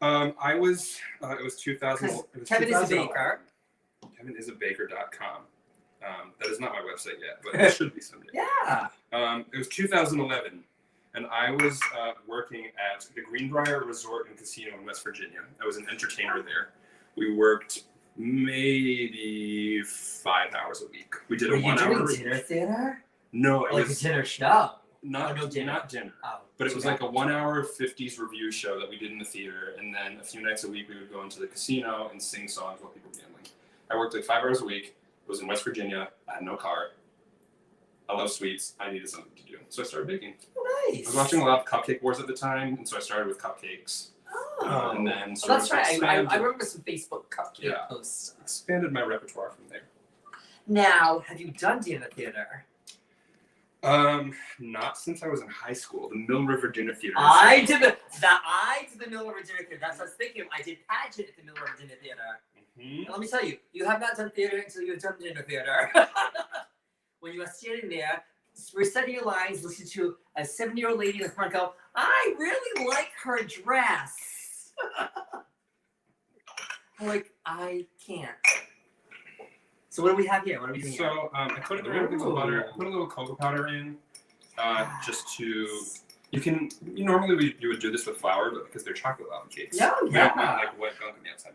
I was. It was 2000. It was Kevin is a 2011. baker. KevinIsAbaker.com. That is not my website yet, but it should be someday. Yeah. It was 2011, and I was working at the Greenbrier Resort and Casino in West Virginia. I was an entertainer there. We worked maybe 5 hours a week. We did Were a you 1 hour. doing dinner theater? No, it Like a was dinner show? not no dinner. Not dinner. Oh. But it was like a 1 hour 50s review show that we did in the theater, and then a few nights a week we would go into the casino and sing songs while people were gambling. I worked like 5 hours a week. It was in West Virginia. I had no car. I love sweets. I needed something to do, so I started baking. Oh, nice. I was watching a lot of Cupcake Wars at the time, and so I started with cupcakes. Oh. And then Oh, sort that's of right. I remember some Facebook cupcake Yeah. posts. expanded my repertoire from there. Now, have you done dinner theater? Not since I was in high school. The Mill River Dinner Theater. I did the Mill River Dinner Theater. That's what I was thinking. I did pageant at the Mill River Dinner Theater. Mhm. And let me tell you, you have not done theater until you've done dinner theater. When you are standing there, reciting your lines, listen to a 70-year-old lady in the front go, I really like her dress. I'm like, I can't. So what do we have here? What are we doing here? So I coated the ramekins with butter. I put a little cocoa powder in, just to. You normally you would do this with flour, but because they're chocolate lava cakes, Yeah, we yeah. don't want like wet gunk on the outside.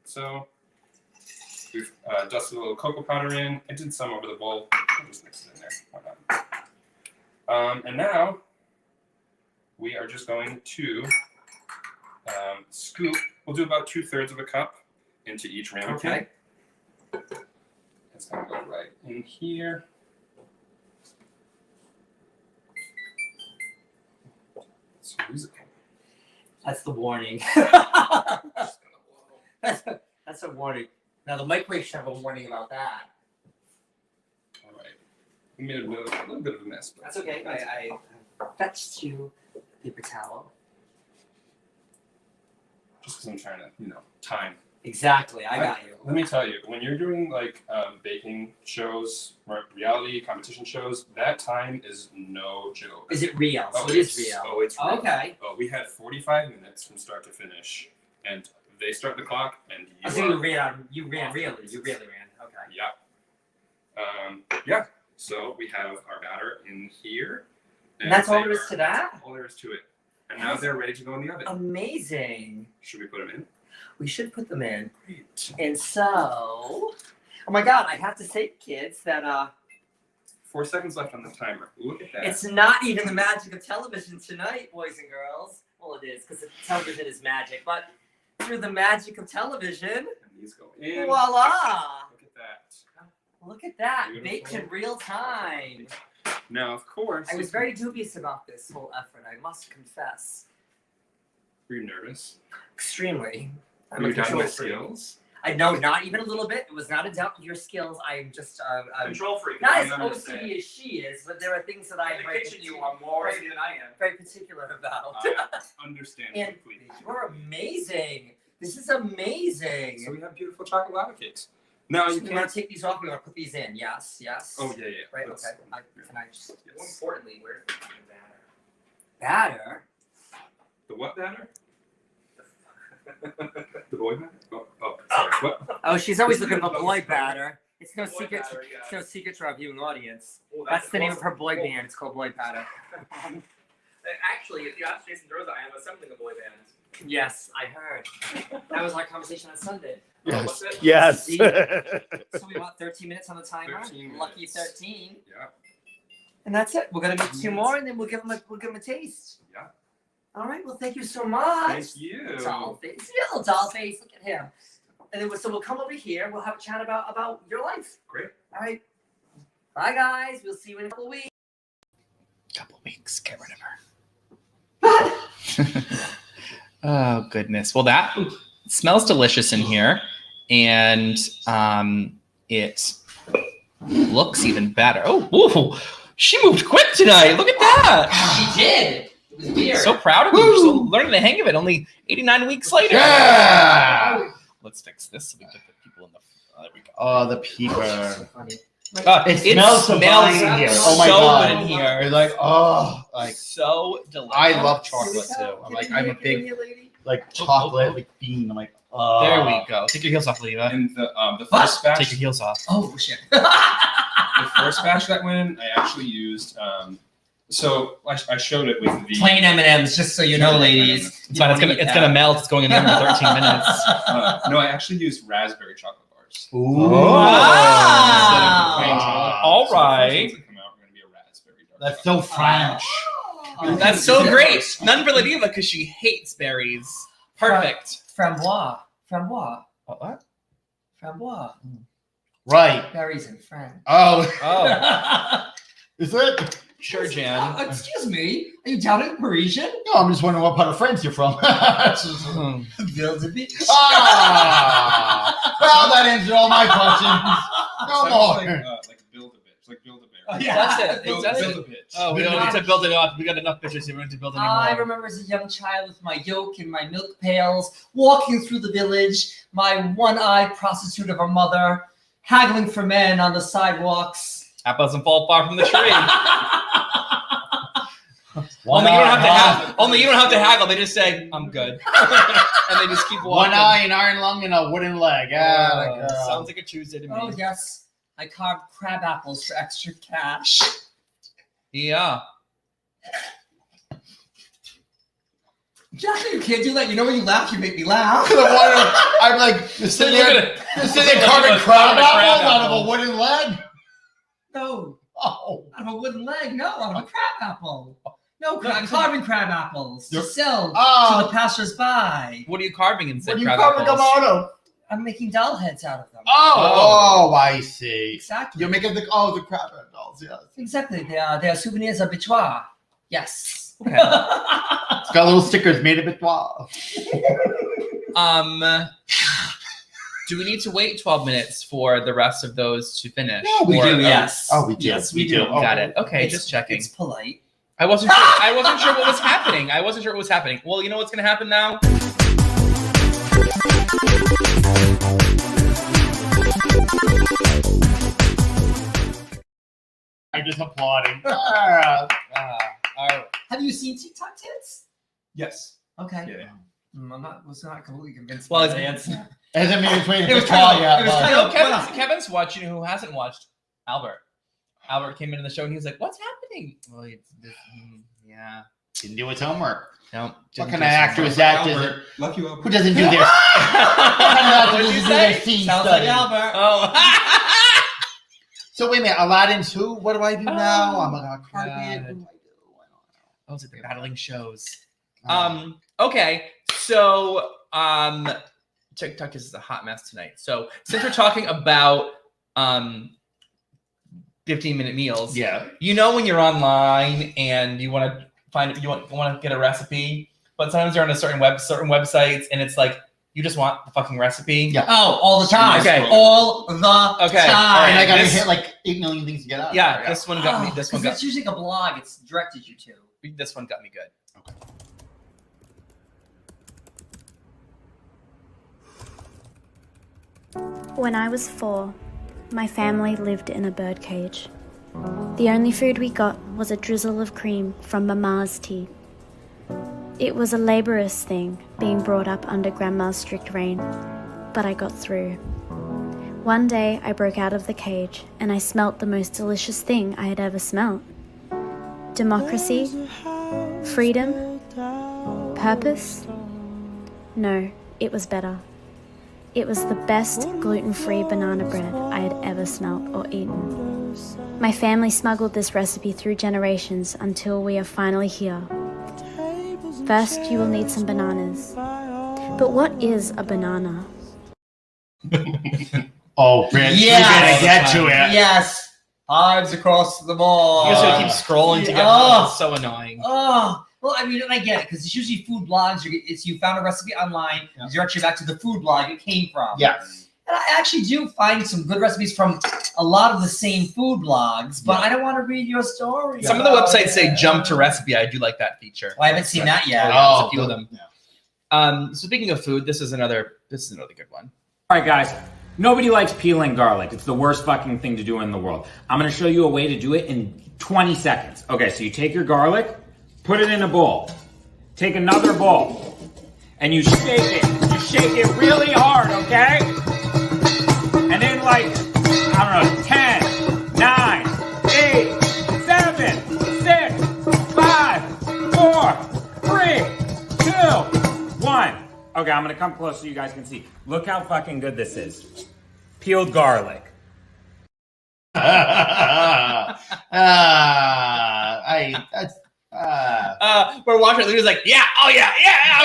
So we've dusted a little cocoa powder in. I did some over the bowl. I'll just mix it in there. Why not? And now we are just going to scoop. We'll do about 2/3 of a cup into each ramekin. Okay. And It's gonna go right in here. It's musical. That's the warning. It's gonna blow. That's a warning. Now the microwave should have a warning about that. All right. We made a little bit of a mess. But That's okay. I fetched you a paper towel. just because I'm trying to, time. Exactly. I got you. Let me tell you, when you're doing like baking shows, reality competition shows, that time is no joke. Is it real? Oh, So it is real. Oh, it's real. Okay. Oh, we had 45 minutes from start to finish, and they start the clock, and I see you ran. You ran really. You really ran. Okay. Yeah. Yeah. So we have our batter in here. And that's all they there is are- to that? That's all there is to it. And now they're ready to go in the oven. Amazing. Should we put them in? We should put them in. Great. And so, oh my God, I have to say, kids, that 4 seconds left on the timer. Look at that. it's not even the magic of television tonight, boys and girls. Well, it is because television is magic, but through the magic of television, And these go in. voila! Look at that. Look at that, Beautiful. baked in real time. Now, of course. I was very dubious about this whole effort, I must confess. Were you nervous? Extremely. I'm Were a you doubting control my freak. skills? I know, not even a little bit. It was not a doubt of your skills. I am just Control freak. not I as understand. OCD as she is, but there are things that I'm In the very, kitchen, you are more OCD than I am. very particular about. I understand And completely. you're amazing. This is amazing. So we have beautiful chocolate lava cakes. Now you You want can't. to take these off? You want to put these in? Yes, yes. Oh yeah. Right. Let's- Okay. Can I just More Yes. importantly, where's the batter? batter? The what batter? The boy batter? Oh, sorry. What? Oh, she's always looking for boy batter. It's no Boy secret. batter, yeah. It's no secret to our viewing audience. Oh, That's the name of awesome. her boy Oh, band. It's called Boy Batter. Actually, if you ask Jason Droza, I am assembling a boy band. Yes, I heard. That was our conversation on Sunday. Yes. What's it? Yes. See? So we want 13 minutes on the timer. 13 Lucky minutes. 13. Yeah. And that's it. We're gonna make 2 Yes. more, and then we'll give them a taste. Yeah. All right. Well, thank you so much. Thank you. Doll face. See your little doll face. Look at him. And then so we'll come over here. We'll have a chat about your life. Great. All right. Bye, guys. We'll see you in a couple weeks. Couple weeks, get rid of her. Oh goodness. Well, that smells delicious in here, and it looks even better. Oh, whoa, she moved quick tonight. Look at that. She did. It was weird. So proud of you. You're still learning the hang of it. Only 89 weeks later. Yeah. Let's fix this so we get the people in the. There we go. Oh, the peeper. funny. It smells divine in here. Oh my so God. good in here. It's like, oh, like So delicious. I love chocolate too. I'm a big chocolate like fiend. I'm like, oh. There we go. Take your heels off, LaDiva. And the first batch. Take your heels off. Oh shit. The first batch that went in, I actually used. So I showed it with the. Plain M&Ms, just so you know, ladies. It's fine. It's gonna melt. It's going in the oven for 13 minutes. No, I actually used raspberry chocolate bars. Ooh. Wow. Plain chocolate. All So the first right. ones that come out are going to be a raspberry dark That's so chocolate. French. That's so great. None for LaDiva because she hates berries. Perfect. Framboise. Framboise. What? Framboise. Right. Berries and French. Oh, Oh, is it? sure, Jan. Excuse me. Are you doubting Parisian? No, I'm just wondering what part of France you're from. Hmm. Build a beach. Ah, well, that answered all my questions. No more. Like build a bitch, like build a bear. Oh, yeah. That's it. Build, That's build it. a bitch. Oh, we don't need to build it up. We got enough bitches here. We don't need to build any I more. remember as a young child with my yoke and my milk pails, walking through the village, my one-eyed prostitute of a mother, haggling for men on the sidewalks. Apple doesn't fall far from the tree. One Only you don't have to eye, haggle. Only you don't have to haggle. They just say, "I'm good," and they just keep one walking. eye, an iron lung, and a wooden leg. Ah, Sounds like a Tuesday to me. Oh, yes. I carved crab apples for extra cash. Yeah. Jackie, you can't do that. You know when you laugh, you make me laugh. I'm like, you're sitting Look there, at it. you're sitting there Look carving at it. crab Carving a crab apples out of apple. a wooden leg. No, Oh, out of a wooden leg. No, out of a crab apple. No, carving crab apples to You're- sell to oh, the passersby. What are you carving instead? what are you crab carving them apples? out of? I'm making doll heads out of them. Oh, I see. Exactly. You're making the crab dolls, yes. Exactly. They are souvenirs of Bichois. Yes. Okay. It's got little stickers made of Bichois. Do we need to wait 12 minutes for the rest of those to finish? No, we do. Yes. Oh, we do. Yes, we do. Got it. Okay, It's- just checking. It's polite. I wasn't sure what was happening. Well, you know what's gonna happen now? I'm just applauding. All right. Have you seen TikTok tits? Yes. Okay. Yeah. Was not completely convinced. Well, by it's- the answer. Hasn't made its way to It was Bichois kind of- yet. it was but- kind You know, of- Kevin's watching. Who hasn't watched Albert? Albert came into the show and he was like, "What's happening?" Well, yeah. Didn't do its homework. No. What kind of actor is that? Love you, Albert. Who doesn't do their what kind of actor What'd you doesn't do their say? scene Sounds study? like Albert. Oh. So wait a minute, Aladdin's who? What do I do now? I'm on a carpet. What do I do? I was like the battling shows. Oh. Okay. So TikTok is a hot mess tonight. So since we're talking about 15-minute meals, Yeah. you know when you're online and you want to want to get a recipe, but sometimes they're on a certain websites and it's like you just want the fucking recipe. Yeah. Oh, all the time. Okay. All the Okay. time. All right. And I gotta this- hit like 8 million things to get out. of Yeah, there. this one got me. This one got It's using a blog. It's directed you to. me good. When I was 4, my family lived in a birdcage. The only food we got was a drizzle of cream from Mama's tea. It was a laborious thing, being brought up under Grandma's strict reign, but I got through. One day I broke out of the cage and I smelt the most delicious thing I had ever smelt. Democracy? Freedom? Purpose? No, it was better. It was the best gluten-free banana bread I had ever smelt or eaten. My family smuggled this recipe through generations until we are finally here. First, you will need some bananas. But what is a banana? Oh, Rich, Yes. we're gonna get to it. Yes. Hives across the board. You just gotta keep scrolling to get Oh. It's so annoying. Oh, well, I mean, and I get it because it's usually food blogs. You found a recipe online. Yeah. You direct you back to the food blog it came from. Yes. And I actually do find some good recipes from a lot of the same food blogs, but I don't want to read your story. Some of the about websites it. say jump to recipe. I do like that feature. Well, I haven't seen that yet. There's a few of good. them. Yeah. So speaking of food, this is another good one. All right, guys. Nobody likes peeling garlic. It's the worst fucking thing to do in the world. I'm going to show you a way to do it in 20 seconds. Okay, so you take your garlic, put it in a bowl. Take another bowl, and you shake it. You shake it really hard, okay? And then like, I don't know, 10, 9, 8, 7, 6, 5, 4, 3, 2, 1. Okay, I'm gonna come close so you guys can see. Look how fucking good this is. Peeled garlic. We're watching. He was like, "Yeah, oh yeah,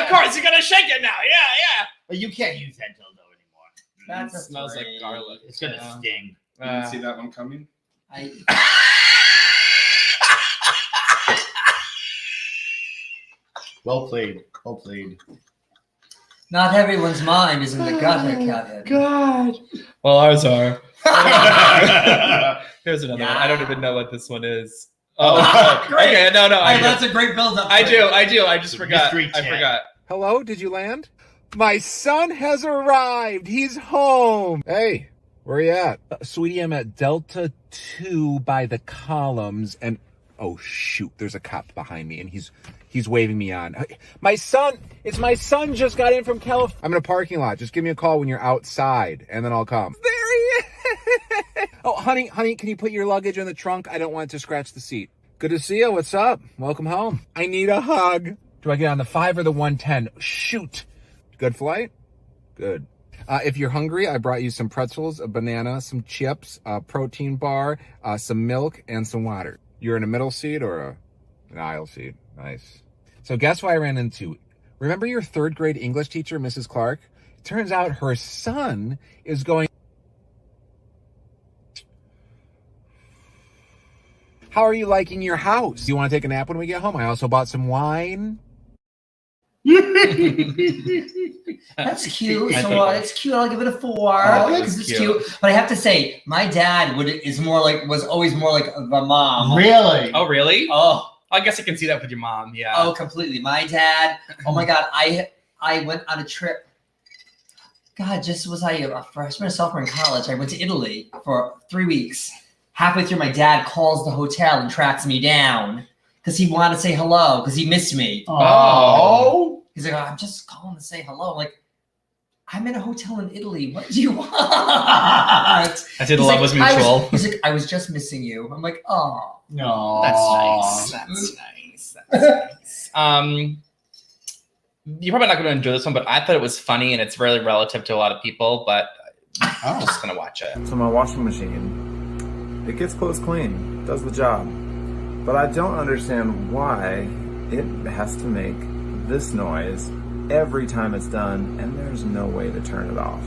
of course, you're gonna shake it now, yeah." But you can't use that dildo anymore. That's It smells like afraid. garlic. It's gonna sting. You didn't see that one coming? I, Well played. Well played. not everyone's mind is in the gutter, Kevin. God. Well, ours are. Here's another one. I don't even know what this one is. Oh, Great. Okay, no, I Hey, do. that's a great build-up. I do. I just The forgot. mystery I chat. forgot. Hello, did you land? My son has arrived. He's home. Hey, where are you at? Sweetie, I'm at Delta 2 by the columns and oh shoot, there's a cop behind me and he's waving me on. My son just got in from California. I'm in a parking lot. Just give me a call when you're outside and then I'll come. There he is. Oh, honey, can you put your luggage in the trunk? I don't want it to scratch the seat. Good to see you. What's up? Welcome home. I need a hug. Do I get on the 5 or the 110? Shoot. Good flight? Good. If you're hungry, I brought you some pretzels, a banana, some chips, a protein bar, some milk, and some water. You're in a middle seat or an aisle seat? Nice. So guess what I ran into? Remember your 3rd grade English teacher, Mrs. Clark? It turns out her son is going. How are you liking your house? Do you want to take a nap when we get home? I also bought some wine. That's cute. So it's cute. I'll give it a 4 because it's cute. But I have to say, my dad was always more like the mom. Really? Oh, really? Oh, I guess I can see that with your mom. Yeah. oh, completely. My dad. Oh my God. I went on a trip. God, just was I a freshman or sophomore in college? I went to Italy for 3 weeks. Halfway through, my dad calls the hotel and tracks me down because he wanted to say hello because he missed me. Oh. He's like, I'm just calling to say hello. I'm like, I'm in a hotel in Italy. What do you want? I did the love was mutual. He's like, I was just missing you. I'm like, oh. No. That's nice. That's nice. You're probably not going to enjoy this one, but I thought it was funny and it's really relative to a lot of people, but I'm just going to watch it. So my washing machine, it gets clothes clean, does the job, but I don't understand why it has to make this noise every time it's done, and there's no way to turn it off.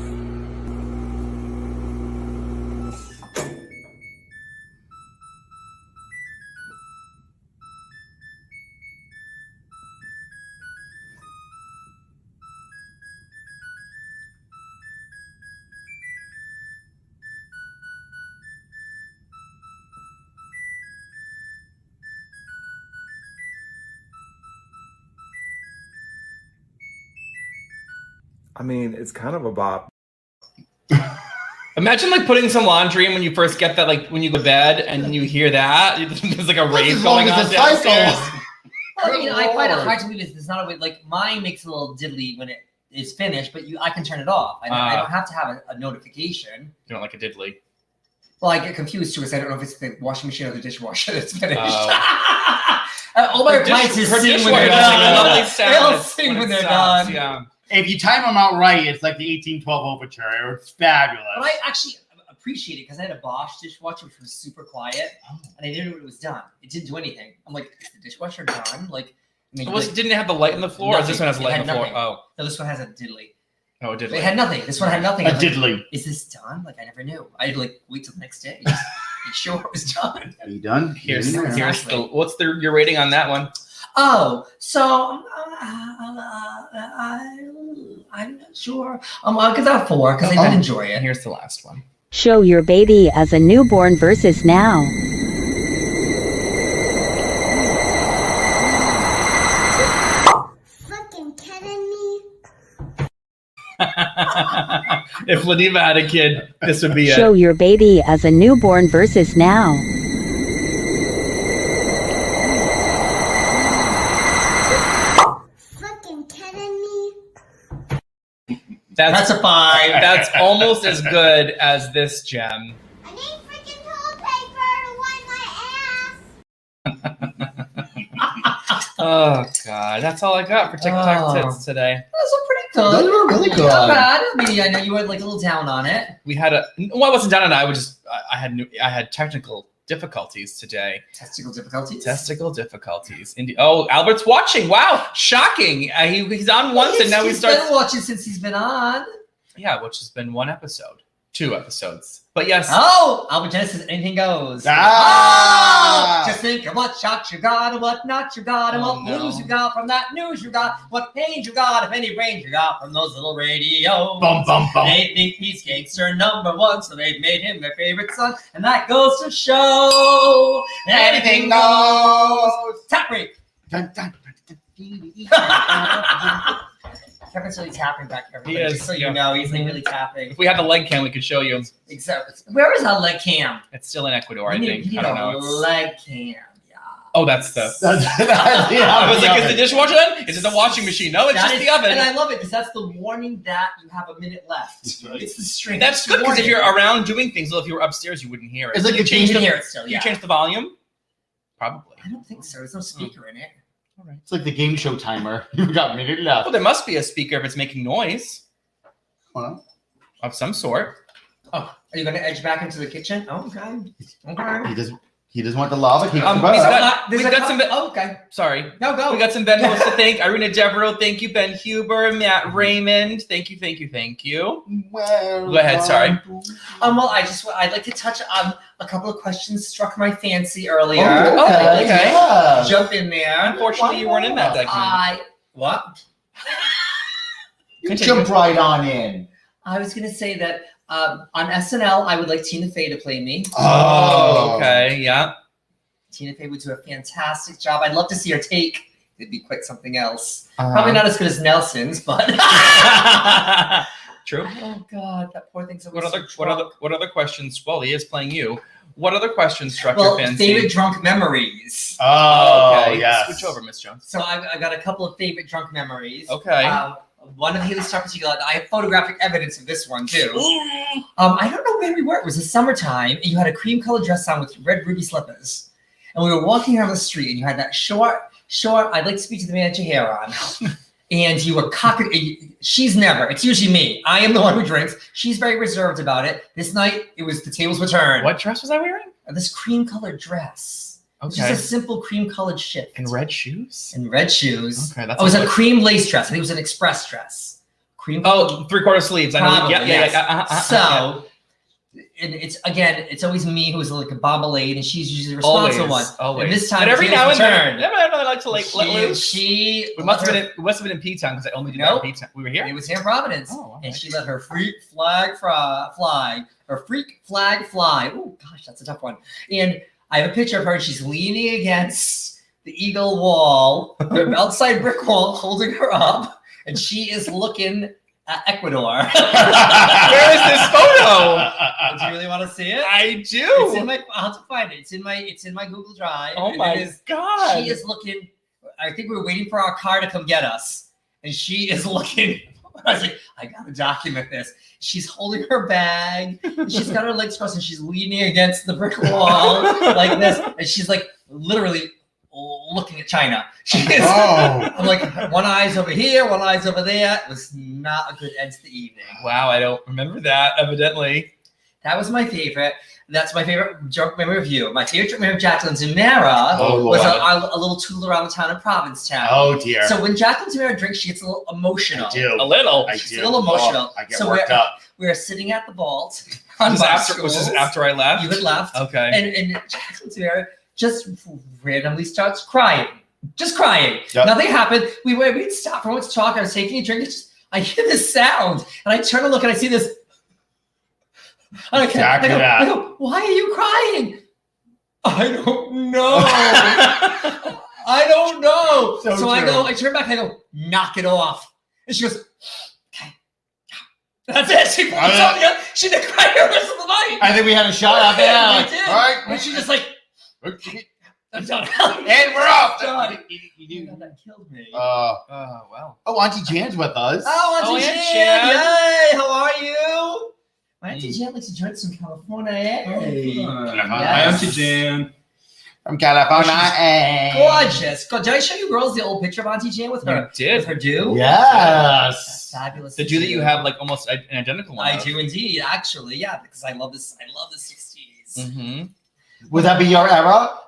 I mean, it's kind of a bop. Imagine like putting some laundry in when you first get that, like when you go to bed and you hear that. There's like a rave going on downstairs. Well, I find it hard to believe it's not a way. Like mine makes a little diddly when it is finished, but I can turn it off. I don't have to have a notification. You don't like a diddly? Well, I get confused too because I don't know if it's the washing machine or the dishwasher that's finished. All my appliances sing when they're done. They all sing when they're done. Yeah. If you time them out right, it's like the 1812 Overture. It's fabulous. But I actually appreciate it because I had a Bosch dishwasher which was super quiet, and I didn't know it was done. It didn't do anything. I'm like, is the dishwasher done? Like, I mean, didn't it have the light on the floor? Or this one has light on the floor? Oh, no, this one has a diddly. Oh, a diddly. It had nothing. This one had nothing. A diddly. Like, is this done? Like, I never knew. I had to like wait till the next day. Be sure it was done. Are you done? Here's what's your rating on that one? Oh, so I'm not sure. I'll give that a 4 because I did enjoy it. And here's the last one. Show your baby as a newborn versus now. Fucking kidding me? If LaDiva had a kid, this would be it. Show your baby as a newborn versus now. That's a 5. That's almost as good as this gem. I need freaking toilet paper to wipe my ass. Oh God, that's all I got for TikTok tits today. Those are pretty good. Those were really good. Not bad. I mean, I know you were like a little down on it. We had I wasn't down on it. I had technical difficulties today. Testicle difficulties. Indeed. Oh, Albert's watching. Wow, shocking. He's on once and now he starts. He's been watching since he's been on. Yeah, which has been 1 episode, 2 episodes. But yes. Oh, Albert Genesis, anything goes. Ah! Oh, just think of what shots you got and what not you got and what news you got from that news you got, what pains you got, if any range you got from those little radios. Bum, bum, bum. They think he's gangster #1, so they've made him their favorite son, and that goes to show anything goes. Tap break. Dun, dun, Kevin's really tapping back here. He is, Just so you know, he's like really tapping. If we had the leg cam, we could show you. Exactly. Where is our leg cam? It's still in Ecuador, I You think. need I don't a know. leg cam. Yeah. Oh, that's the. yeah, I was like, is the dishwasher then? Is it the washing machine? No, it's just the oven. And I love it because that's the warning that you have a minute left. It's the string. That's good because if you're around doing things, well, if you were upstairs, you wouldn't hear it. It's like you can hear it still. You change the volume? Probably. I don't think so. There's no speaker in it. All right. It's like the game show timer. You've got a minute left. Well, there must be a speaker if it's making noise. Well, Of some sort. Oh, are you going to edge back into the kitchen? Oh, okay. Okay. he He doesn't want the lava cake. We've got some. Okay. Sorry. No, go. We got some Venmos to thank. Irina Devereaux, thank you. Ben Huber, Matt Raymond, thank you. Well, Go ahead. Sorry. Well, I'd like to touch on a couple of questions struck my fancy earlier. Oh, okay. Yeah. Jump in there. Unfortunately, you weren't in that segment. What? You jump right on in. I was gonna say that on SNL, I would like Tina Fey to play me. Oh, okay. Yeah. Tina Fey would do a fantastic job. I'd love to see her take. It'd be quite something else. Probably not as good as Nelson's, but true. Oh God, that poor thing's What other questions? Well, he is playing you. What other questions struck your fancy? Favorite drunk memories. Oh, okay. yes. Switch over, Miss Jones. So I got a couple of favorite drunk memories. Okay. One of Haley Star particular. I have photographic evidence of this one too. I don't know where we were. It was the summertime, and you had a cream-colored dress on with red ruby slippers, and we were walking around the street, and you had that short. I'd like to speak to the man with your hair on. And you were cocking. She's never. It's usually me. I am the one who drinks. She's very reserved about it. This night, the tables were turned. What dress was I wearing? This cream-colored dress. Okay. Just a simple cream-colored shift. And red shoes? And red shoes. Okay, that's. It was a cream lace dress. I think it was an express dress. Cream. Oh, 3/4 sleeves. Probably, I know. Yeah. So, and it's always me who's like a bombalade, and she's usually the responsible one. Always. And this time, but every now and then, I like to let loose. We must have been in P-Town because I only did that in P-Town. We were here. It was here in Providence, and she let her freak flag fly. Oh gosh, that's a tough one. And I have a picture of her. She's leaning against the Eagle wall, the outside brick wall, holding her up, and she is looking at Ecuador. Where is this photo? Do you really want to see it? I do. It's in my. I'll have to find it. It's in my Google Drive. Oh my God! She is looking. I think we were waiting for our car to come get us, and she is looking. I was like, I gotta document this. She's holding her bag. She's got her legs crossed, and she's leaning against the brick wall like this, and she's like literally looking at China. She is. I'm like, one eye's over here, one eye's over there. It was not a good end to the evening. Wow, I don't remember that. Evidently, that was my favorite. That's my favorite drunk memory of you. My favorite drunk memory of Jacqueline Zamora was a little tool around the town of Provincetown. Oh dear. So when Jacqueline Zamora drinks, she gets a little emotional. I do. A little. She's a little emotional. I get worked up. We were sitting at the vault. Was this after I left? You had left. Okay. And Jacqueline Zamora just randomly starts crying. Just crying. Yep. Nothing happened. We'd stop for a moment to talk. I was taking a drink. I hear this sound, and I turn to look, and I see this. I go, why are you crying? I don't know. I don't know. So I turn back and I go, knock it off. And she goes, okay. That's it. She didn't cry the rest of the night. I think we had a shot out there. All right. And she just like, I'm done. And we're off. Done. That killed me. Wow. Oh, Auntie Jan's with us. Oh, Auntie Jan. Yay. How are you? My Auntie Jan likes to join us from California. Hi, Auntie Jan. From California. Gorgeous. Did I show you girls the old picture of Auntie Jan with her? You did. With her do? Yes. That's fabulous. The do that you have like almost an identical one. I do indeed, actually. Yeah, because I love this. I love the 60s. Mm-hmm. Would that be your era?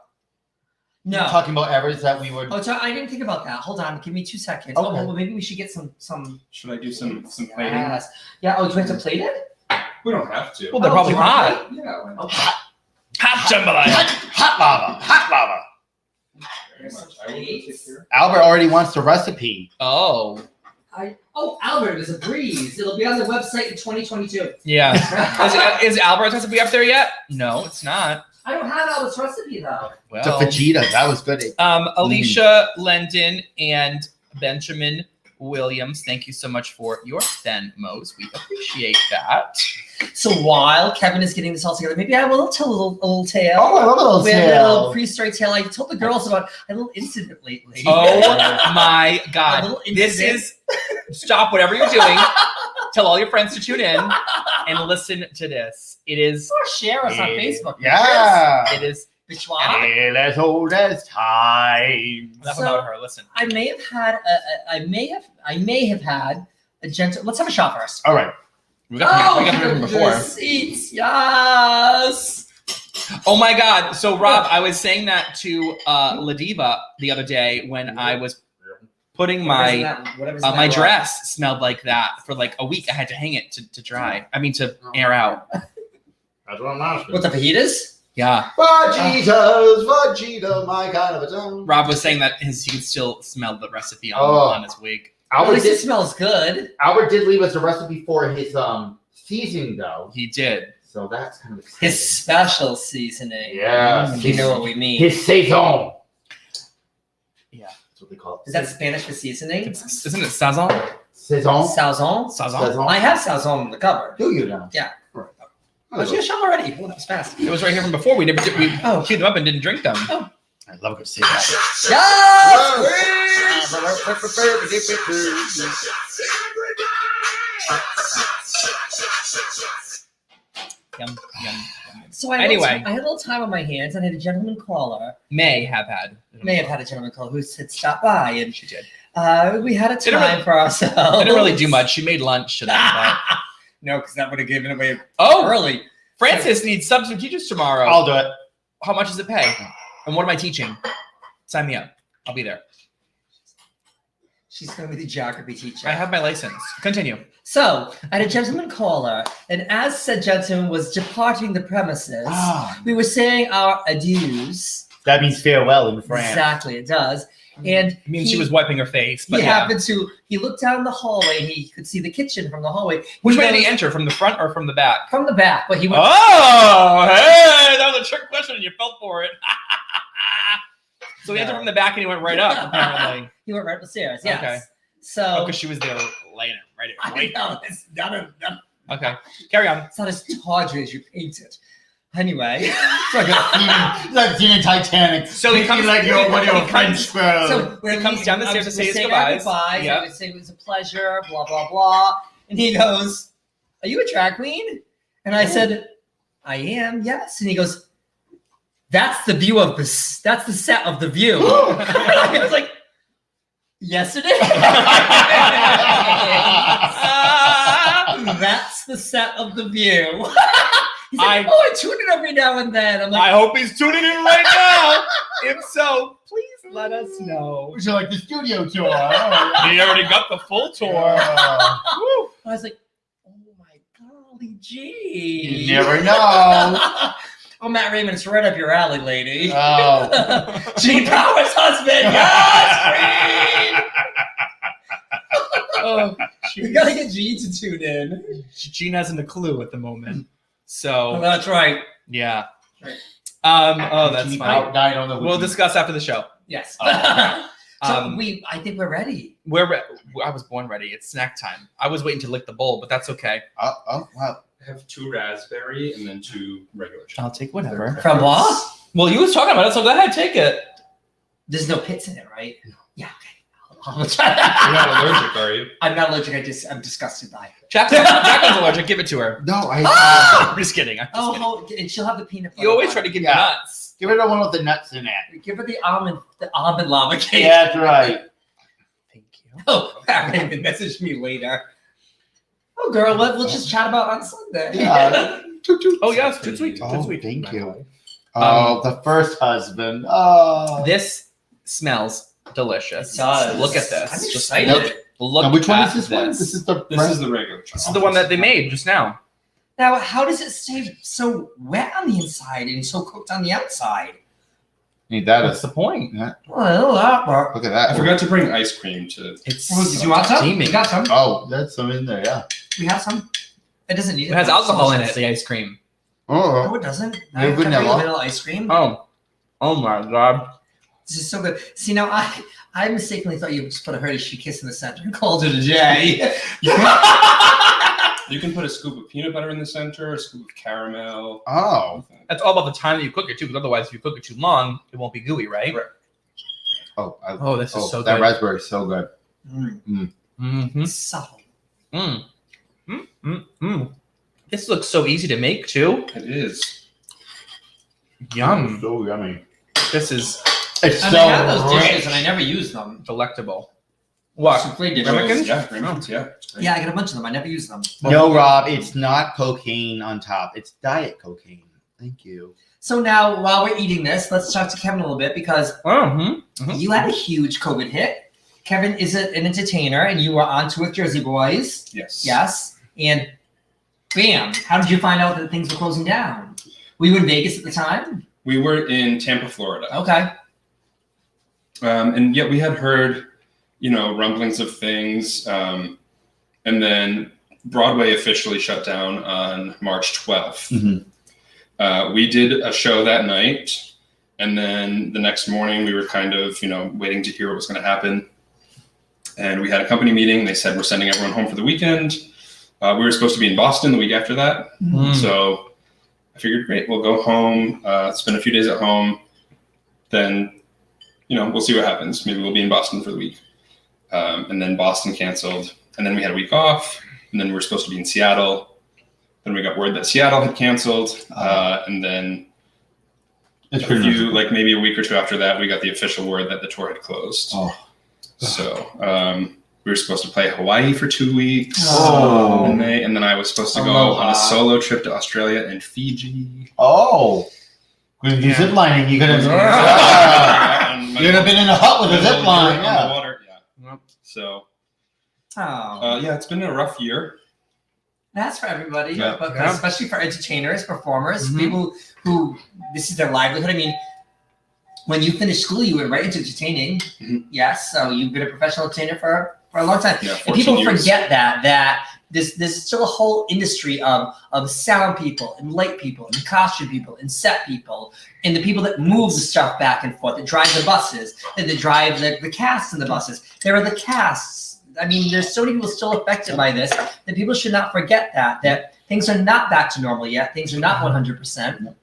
No. You're talking about eras that we would. Oh, so I didn't think about that. Hold on. Give me 2 seconds. Okay. Oh, well, maybe we should get some. Should I do some plating? Yes. Yeah. Oh, do we have to plate it? We don't have to. Well, they're probably hot. Yeah. Okay. Hot jambalaya. Hot lava. Hot lava. Very much. I will take care. Albert already wants the recipe. Oh. Albert, there's a breeze. It'll be on the website in 2022. Yeah. Is Albert's recipe up there yet? No, it's not. I don't have Albert's recipe though. Well, The fajita. That was good. Alicia Lendon and Benjamin Williams, thank you so much for your Venmos. We appreciate that. So while Kevin is getting this all together, maybe I will tell a little tale. Oh, I love a little We had a tale. little pre-story tale. I told the girls about a little incident lately. Oh my A God. little This incident. is, stop whatever you're doing. Tell all your friends to tune in and listen to this. It is. Or share us on Facebook. Yeah. It is. Bichwa. Tale as old as time. Enough So- about her. Listen. I may have had a gentle. Let's have a shot first. All right. We got them here before. The seats, yes. Oh my God. So Rob, I was saying that to LaDiva the other day when I was putting my my dress smelled like that for like a week. I had to hang it to dry. I mean to air out. That's what I'm asking. What, the fajitas? Yeah. Fajita, my kind of a tongue. Rob was saying that he could still smell the recipe on his wig. At least it smells good. Albert did leave us a recipe for his seasoning though. He did. So that's kind of exciting. His special seasoning. Yeah. You know what we mean. His saison. Yeah. That's what they call it. Is that Spanish for seasoning? Isn't it sazon? Saison. Salzon? Sazon? I have salzon in the cupboard. Do you now? Yeah. Right. Oh, you shot already. Oh, that was fast. It was right here from before. We never did. We queued them up and didn't drink them. Oh. I love to say that. Yum, yum. So I had a little time on my hands, and I had a gentleman caller. May have had a gentleman caller who said stop by, and she did. We had a time for ourselves. I didn't really do much. She made lunch today. But... No, because that would have given away early. Francis needs substitute teachers tomorrow. I'll do it. How much does it pay? And what am I teaching? Sign me up. I'll be there. She's going to be the geography teacher. I have my license. Continue. So, I had a gentleman caller, and as said gentleman was departing the premises, we were saying our adieus. That means farewell in France. Exactly, it does. And I mean, she was wiping her face. But he looked down the hallway, and he could see the kitchen from the hallway. Which way did he enter? From the front or from the back? From the back, but he went. Oh, hey, that was a trick question, and you fell for it. So he entered from the back, and he went right up, apparently. He went right up the stairs, yes. Okay. So. Because she was there laying it right I know, it's not Okay, carry on. It's not as tawdry as you paint it. Anyway. It's like a scene in Titanic. So he comes like one of your French squirrels. So he comes down the stairs to say his goodbyes. Yeah. And say it was a pleasure, blah, blah, blah. And he goes, are you a drag queen? And I said, I am, yes. And he goes, that's the view of this. That's the set of the view. I was like, yes, it is. That's the set of the view. He's like, I tune in every now and then. I'm like, I hope he's tuning in right now. If so, please let us know. Would you like the studio tour? He already got the full tour. I was like, oh my golly gee. You never know. Oh, Matt Raymond, it's right up your alley, lady. Oh. Gene Powers' husband. Yes, Oh, we gotta get Gene to tune in. Gene hasn't a clue at the moment. So that's right. Yeah. Right. Oh, that's fine. We'll discuss after the show. Yes. Okay. I think we're ready. I was born ready. It's snack time. I was waiting to lick the bowl, but that's okay. Wow. I have 2 raspberry and then 2 regular. I'll take whatever. From what? Well, you was talking about it, so go ahead, take it. There's no pits in it, right? No. Yeah. Okay. You're not allergic, are you? I'm not allergic. I'm disgusted by it. Jacqueline's allergic. Give it to her. No, I'm just kidding. And she'll have the peanut butter. You always try to give me nuts. Give her the one with the nuts in it. Give her the almond lava cake. Yeah, that's right. Thank you. Oh, Raymond, message me later. Oh, girl, we'll just chat about on Sunday. Yeah. Oh, yes, too sweet. Oh, Too sweet. thank you. The first husband. Oh. This smells delicious. It does. Look at this. I'm Just excited. look Now, which one at is this one? This is the regular. This is the one that they made just now. Now, how does it stay so wet on the inside and so cooked on the outside? That's the point. Yeah. Well, Look at that. I forgot to bring ice cream to. Did you want some? steaming. You got some? Oh, that's some in there, yeah. We have some. It doesn't need It has alcohol in it, the ice cream. Oh. No, it doesn't. No vanilla. Vanilla ice cream. Oh my God. This is so good. See, now I mistakenly thought you just put a Hershey kiss in the center and called it a J. You can put a scoop of peanut butter in the center, a scoop of caramel. Oh. That's all about the time that you cook it too, because otherwise, if you cook it too long, it won't be gooey, right? Oh, this is so that good. raspberry is so good. Mm-hmm. Subtle. This looks so easy to make too. It is. Yum. So yummy. This is It's I so have those rich. dishes and I never use them. delectable. What? Souffle dishes. Ramekins? Yeah, ramekins, yeah. Yeah, I got a bunch of them. I never use them. No, Rob, it's not cocaine on top. It's diet cocaine. Thank you. So now, while we're eating this, let's talk to Kevin a little bit because you had a huge COVID hit. Kevin is an entertainer, and you were on tour with Jersey Boys. Yes. Yes. And bam, how did you find out that things were closing down? Were you in Vegas at the time? We were in Tampa, Florida. Okay. And yet we had heard, rumblings of things. And then Broadway officially shut down on March 12th. Mm-hmm. We did a show that night. And then the next morning we were kind of, waiting to hear what was going to happen. And we had a company meeting. They said, we're sending everyone home for the weekend. We were supposed to be in Boston the week after that. So I figured, great, we'll go home, spend a few days at home. Then, we'll see what happens. Maybe we'll be in Boston for the week. And then Boston canceled. And then we had a week off. And then we were supposed to be in Seattle. Then we got word that Seattle had canceled. And then maybe a week or two after that, we got the official word that the tour had closed. So we were supposed to play Hawaii for 2 weeks in May. And then I was supposed to go on a solo trip to Australia and Fiji. Oh. When you zip lining, you could have you'd have been in a hut with a zip line. On the water. Yeah. So Oh. it's been a rough year. That's for everybody, Yeah. but especially for entertainers, performers, people who this is their livelihood. I mean, when you finished school, you went right into entertaining. Yes, so you've been a professional entertainer for a long time. Yeah, and people 14 years. forget that there's still a whole industry of sound people and light people and costume people and set people and the people that move the stuff back and forth, that drive the buses, that drive the casts in the buses. There are the casts. I mean, there's so many people still affected by this that people should not forget that things are not back to normal yet. Things are not 100%.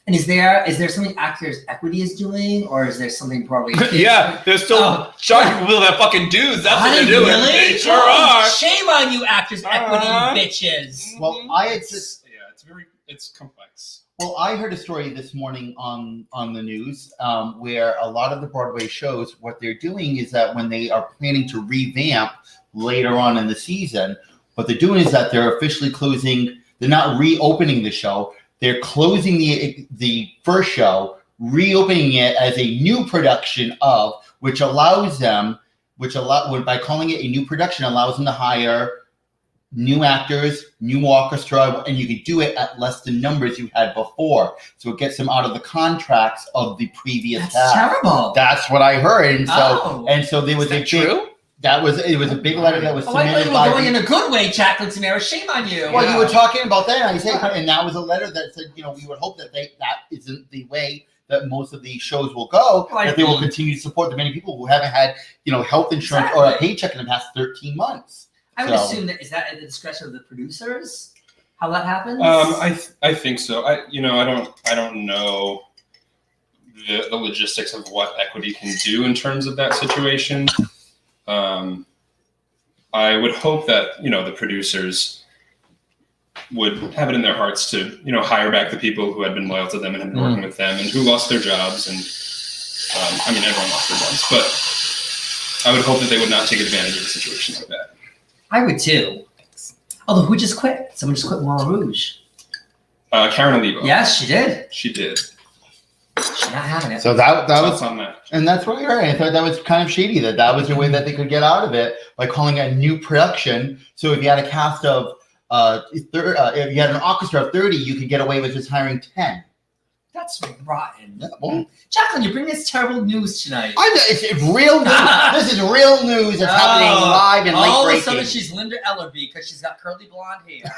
And is there something Actors Equity is doing, or is there something probably? Yeah, they're still shocking people that fucking dudes. That's what they're doing. Really? They sure are. Shame on you, Actors Equity bitches. Well, it's complex. Well, I heard a story this morning on the news where a lot of the Broadway shows, what they're doing is that when they are planning to revamp later on in the season, what they're doing is that they're officially closing. They're not reopening the show. They're closing the first show, reopening it as a new production which allows them, by calling it a new production, allows them to hire new actors, new orchestra, and you can do it at less than numbers you had before. So it gets them out of the contracts of the previous cast. That's terrible. That's what I heard. And so there was true? It was a big letter that was submitted I thought you were going in a good way, Jacqueline Tamara. Shame on you. Well, you were talking about that, and I said, and that was a letter that said, we would hope that that isn't the way that most of these shows will go. That they will continue to support the many people who haven't had, health insurance or a paycheck in the past 13 months. I would assume that is that at the discretion of the producers, how that happens. I think so. I don't know the logistics of what Equity can do in terms of that situation. I would hope that, the producers would have it in their hearts to, hire back the people who had been loyal to them and had been working with them and who lost their jobs. And everyone lost their jobs, but I would hope that they would not take advantage of a situation like that. I would too. Although who just quit? Someone just quit Moulin Rouge. Karen LaDiva. Yes, she did. She did. She's not having it. So that was on that. And that's what you're right. I thought that was kind of shady. That was the way that they could get out of it by calling it a new production. So if you had a cast of if you had an orchestra of 30, you could get away with just hiring 10. That's rotten. Yeah, well, Jacqueline, you bring this terrible news tonight. It's real news. This is real news. It's happening live and late all breaking. All of a sudden, she's Linda Ellerby because she's got curly blonde hair.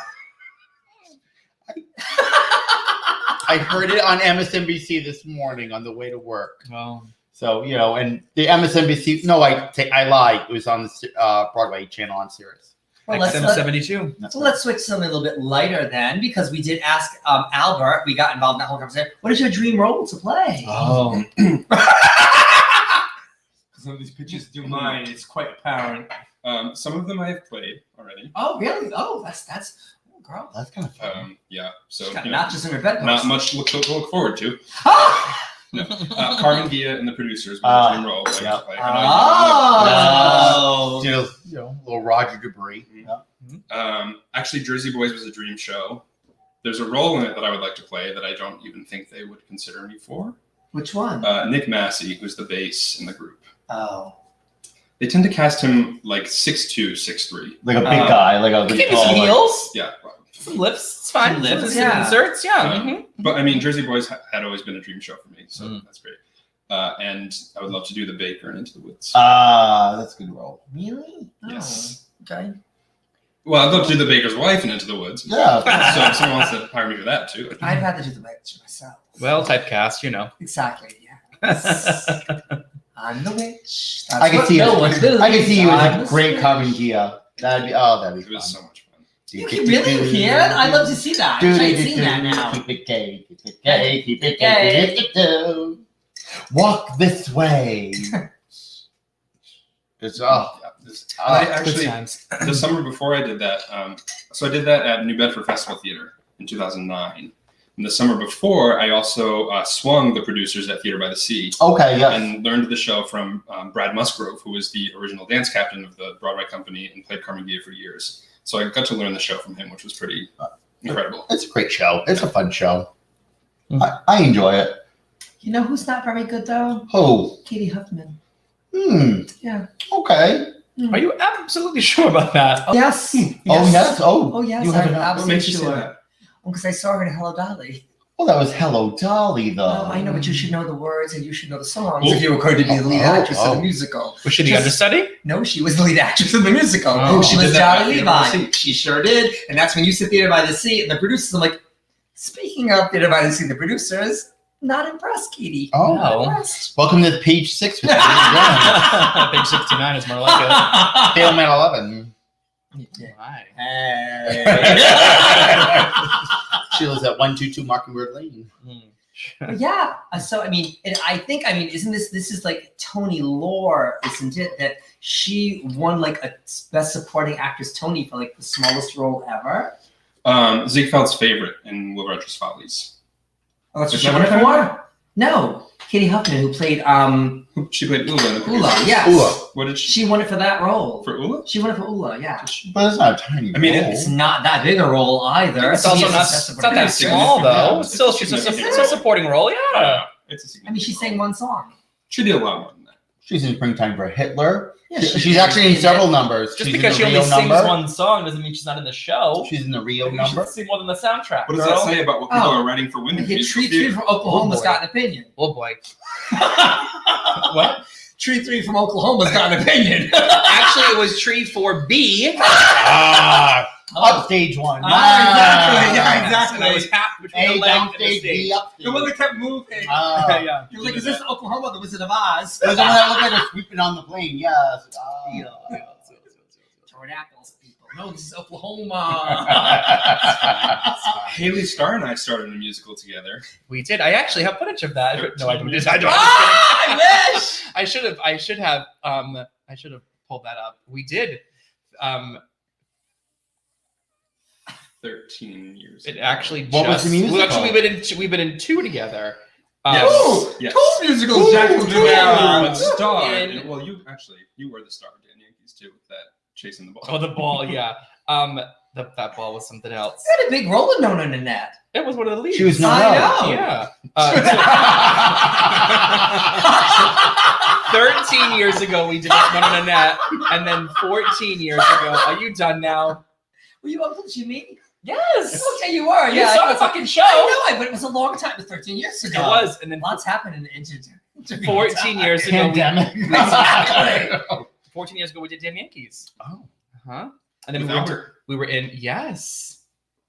I heard it on MSNBC this morning on the way to work. Oh. So, and the MSNBC, no, I lied. It was on the Broadway channel on Sirius. Well, XM72. Let's switch to something a little bit lighter then, because we did ask Albert, we got involved in that whole conversation, what is your dream role to play? Oh. Some of these pictures do mine. It's quite apparent. Some of them I have played already. Oh, really? Oh, that's girl. That's kind of fun. Yeah. So she's got notches in her bedpost. Not much to look forward to. No. Carmen Dia and the producers were the dream role. Little Roger Debris. Actually, Jersey Boys was a dream show. There's a role in it that I would like to play that I don't even think they would consider me for. Which one? Nick Massey, who's the bass in the group. Oh. They tend to cast him like 6'2", 6'3". Like a big guy, like a Give me some heels. Yeah. Some lifts. It's fine. Some lifts, Some inserts. Yeah. But I mean, Jersey Boys had always been a dream show for me, so that's great. And I would love to do the Baker and Into the Woods. That's a good role. Really? Yes. Oh, okay. Well, I'd love to do the Baker's wife and Into the Woods. Yeah. So if someone wants to hire me for that too. I'd rather do the witch myself. Well, typecast, you know. Exactly. Yes. I'm the witch. That's I can what see no you. one I believes. can see you I'm as a the great witch. coming Gia. That'd be fun. It was so much fun. You really can? I'd love to see that. I ain't seen that now. Keep it gay, keep it gay, keep it gay, keep it gay. Walk this way. It's I actually, the summer before I did that, so I did that at New Bedford Festival Theater in 2009. And the summer before, I also swung the producers at Theater by the Sea. Okay, yes. And learned the show from Brad Musgrove, who was the original dance captain of the Broadway company and played Carmen Gia for years. So I got to learn the show from him, which was pretty incredible. It's a great show. It's a fun show. I enjoy it. You know who's not very good though? Who? Katie Huffman. Yeah. Okay. Are you absolutely sure about that? Yes. Oh, yes. Oh, yes. You have I'm an absolutely sure. Because I saw her in Hello Dolly. Well, that was Hello Dolly, though. I know, but you should know the words and you should know the songs if you were going to be the lead actress of the musical. Was she the understudy? No, she was the lead actress of the musical. Oh, she she was did that Jolly at Levi. Theater by the She sure did. And that's when you sit Theater by the Sea, and the producers are like, speaking of Theater by the Sea, the producers, not impressed, Katie. Oh, not impressed. Welcome to page 6. With Page 69 is more like it. Film at 11. Hey. She lives at 122 Mockingbird Lane. But yeah. So I mean, and I think isn't this is like Tony lore, isn't it? That she won like a Best Supporting Actress Tony for like the smallest role ever. Ziegfeld's favorite in Will Rogers Follies. Oh, that's what Is she that won it what it for? No, Katie Huffman, who played She played Ula in the Ula. Yes. Ula. What did she? She won it for that role. For Ula? She won it for Ula. Yeah. But it's not a tiny I mean, role. It's not that big a role either. It's To me, also not, Best it's not that Supporting small, Actress. though. Yeah, It's still, she's a supporting role, yeah. I mean, she sang one song. She did a lot more than that. She's in Springtime for Hitler. Yeah, She's actually in several numbers. Just She's because she in the only Rio sings number. one song doesn't mean she's not in the show. She's in the Rio Maybe you number. should sing more than the soundtrack. What does girl. that say about what people are writing for women? Yeah, Tree 3 from Oklahoma's got an opinion. Oh boy. What? Tree 3 from Oklahoma's got an opinion. Actually, it was Tree 4B. Up stage 1. Exactly. Yeah, exactly. It was half between A the leg down and the stage, stage. B up stage. The one that kept moving. Yeah. You're like, is this Oklahoma, the Wizard of Oz? It was the one that looked like a sweeping on the plane. Yes. Pterodactyls, people. No, this is Oklahoma. Haley Starr and I started a musical together. We did. I actually have footage of that. No, I don't. I don't. I wish. I should have pulled that up. We did. 13 years. It actually. What was the musical? Well, actually, we've been in 2 together. Yes. Yes. Two musicals, Jack will do But Star. And- Well, you were the star of Dan Yankees too with that chasing the ball. Oh, the ball, yeah. That ball was something else. You had a big role in Nona Nanette. It was one of the leads. She was not. Yeah. 13 years ago, we did Nona Nanette, and then 14 years ago. Are you done now? Were you Uncle Jimmy? Yes. Okay, you were. You Yeah, saw I the know. fucking show. I know, but it was a long time. It was 13 years ago. It was, and then Lots happened in the internet. 14 years ago, Pandemic. Exactly. 14 years ago, we did Damn Yankees. Oh. Huh? And then With we Albert. were in, yes.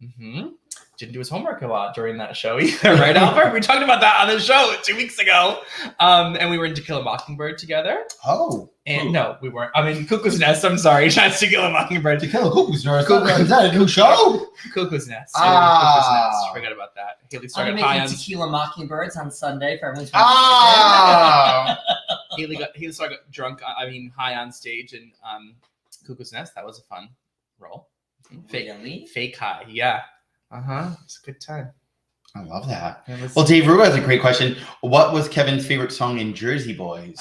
Didn't do his homework a lot during that show either, right, Albert? We talked about that on the show 2 weeks ago. And we were in To Kill a Mockingbird together. Oh. And no, we weren't. I mean, Cuckoo's Nest. I'm sorry, not To Kill a Mockingbird. To Kill a Cuckoo's Nest. Is that a new show? Cuckoo's Nest. Ah. Cuckoo's Nest. Forgot about that. Haley I'm started making high on. Tequila Mockingbirds on Sunday for everyone's. Haley started drunk. High on stage in Cuckoo's Nest. That was a fun role. Fake high. Yeah. It's a good time. I love that. Well, Dave Ruga has a great question. What was Kevin's favorite song in Jersey Boys?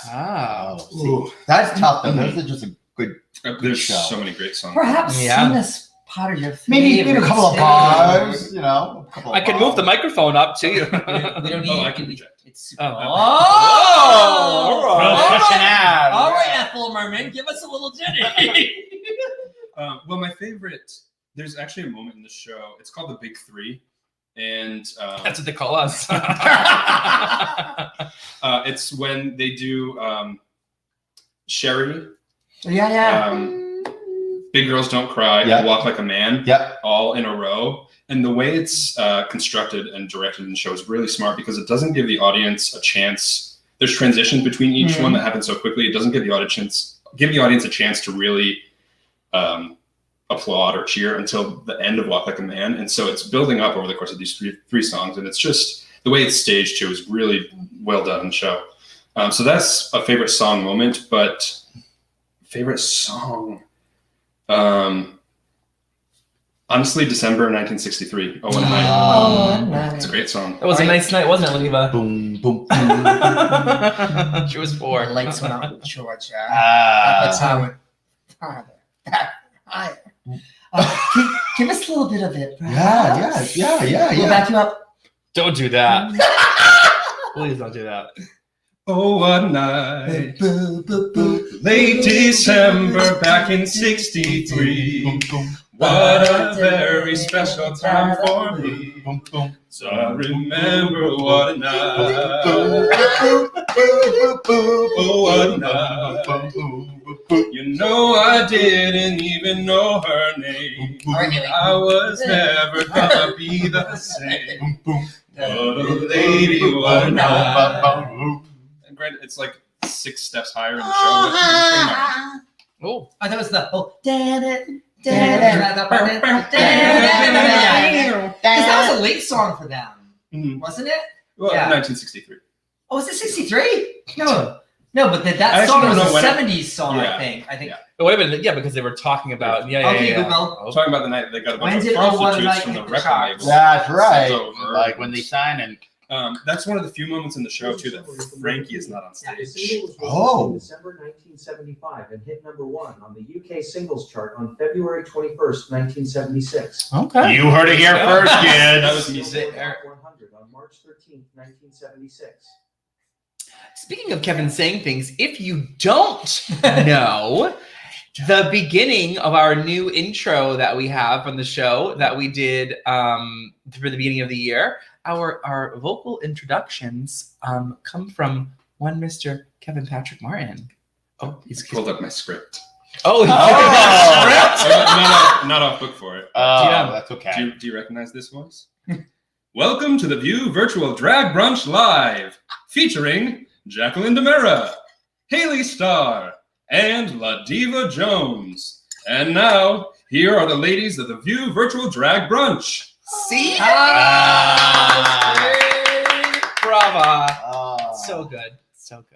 Ooh. That's tough, though. Those are just a good There's show. so many great songs. Perhaps Yeah. sing us part of your Maybe a favorite couple of too. bars, you know. A couple of I can move the bars. microphone up to you. We don't need. Oh, I can reject. It's super. Oh. Oh! Professional. All right, Ethel Merman, give us a little ditty. Well, my favorite. There's actually a moment in the show. It's called the Big Three, and That's what they call us. it's when they do Sherry. Yeah. Big Girls Don't Cry, Yep. Walk Like a Man, Yep. all in a row. And the way it's constructed and directed in the show is really smart because it doesn't give the audience a chance. There's transitions between each one that happen so quickly. It doesn't give the audience a chance to really applaud or cheer until the end of Walk Like a Man. And so it's building up over the course of these three songs. And it's just the way it's staged too is really well done in the show. So that's a favorite song moment, but favorite song. Honestly, December 1963. Oh, night. It's a great song. That was a nice night, wasn't it, LaDiva? Boom, boom, boom. She was 4. The lights went out in Georgia. Ah. Father. Give us a little bit of it. Yeah. We'll back you up. Don't do that. Please don't do that. Oh, what night. Late December back in 63. What a very special time for me. So I remember what a night. Oh, what a night. You know I didn't even know her name. I was never gonna be the same. What a lady, what a night. And granted, it's like 6 steps higher in the show. Oh, that was the whole. Because that was a late song for them, wasn't it? Well, Yeah. 1963. Oh, was it 63? No, but that I song actually was don't know a when it- 70s song, Yeah. I think. it would have been, because they were talking about, Okay, Google. I'm talking about the night they got a bunch When of did Oh What a prostitutes Night from the hit the record charts? label. That's right. It's over. Like when they sign and. That's one of the few moments in the show too that Frankie is not on stage. Oh. In December 1975 and hit #1 on the UK singles chart on February 21st, 1976. Okay. You heard it here first, kids. That was music. 100 on March 13th, 1976. Speaking of Kevin saying things, if you don't know, the beginning of our new intro that we have on the show that we did for the beginning of the year, our vocal introductions come from one Mr. Kevin Patrick Martin. Oh, he's Pulled up my script. Oh, Not off book for it. Oh, that's okay. Do you recognize this voice? Welcome to the View Virtual Drag Brunch Live, featuring Jacqueline DeMera, Haley Starr, and LaDiva Jonz. And now, here are the ladies of the View Virtual Drag Brunch. See? Ah. Brava. So good. So good.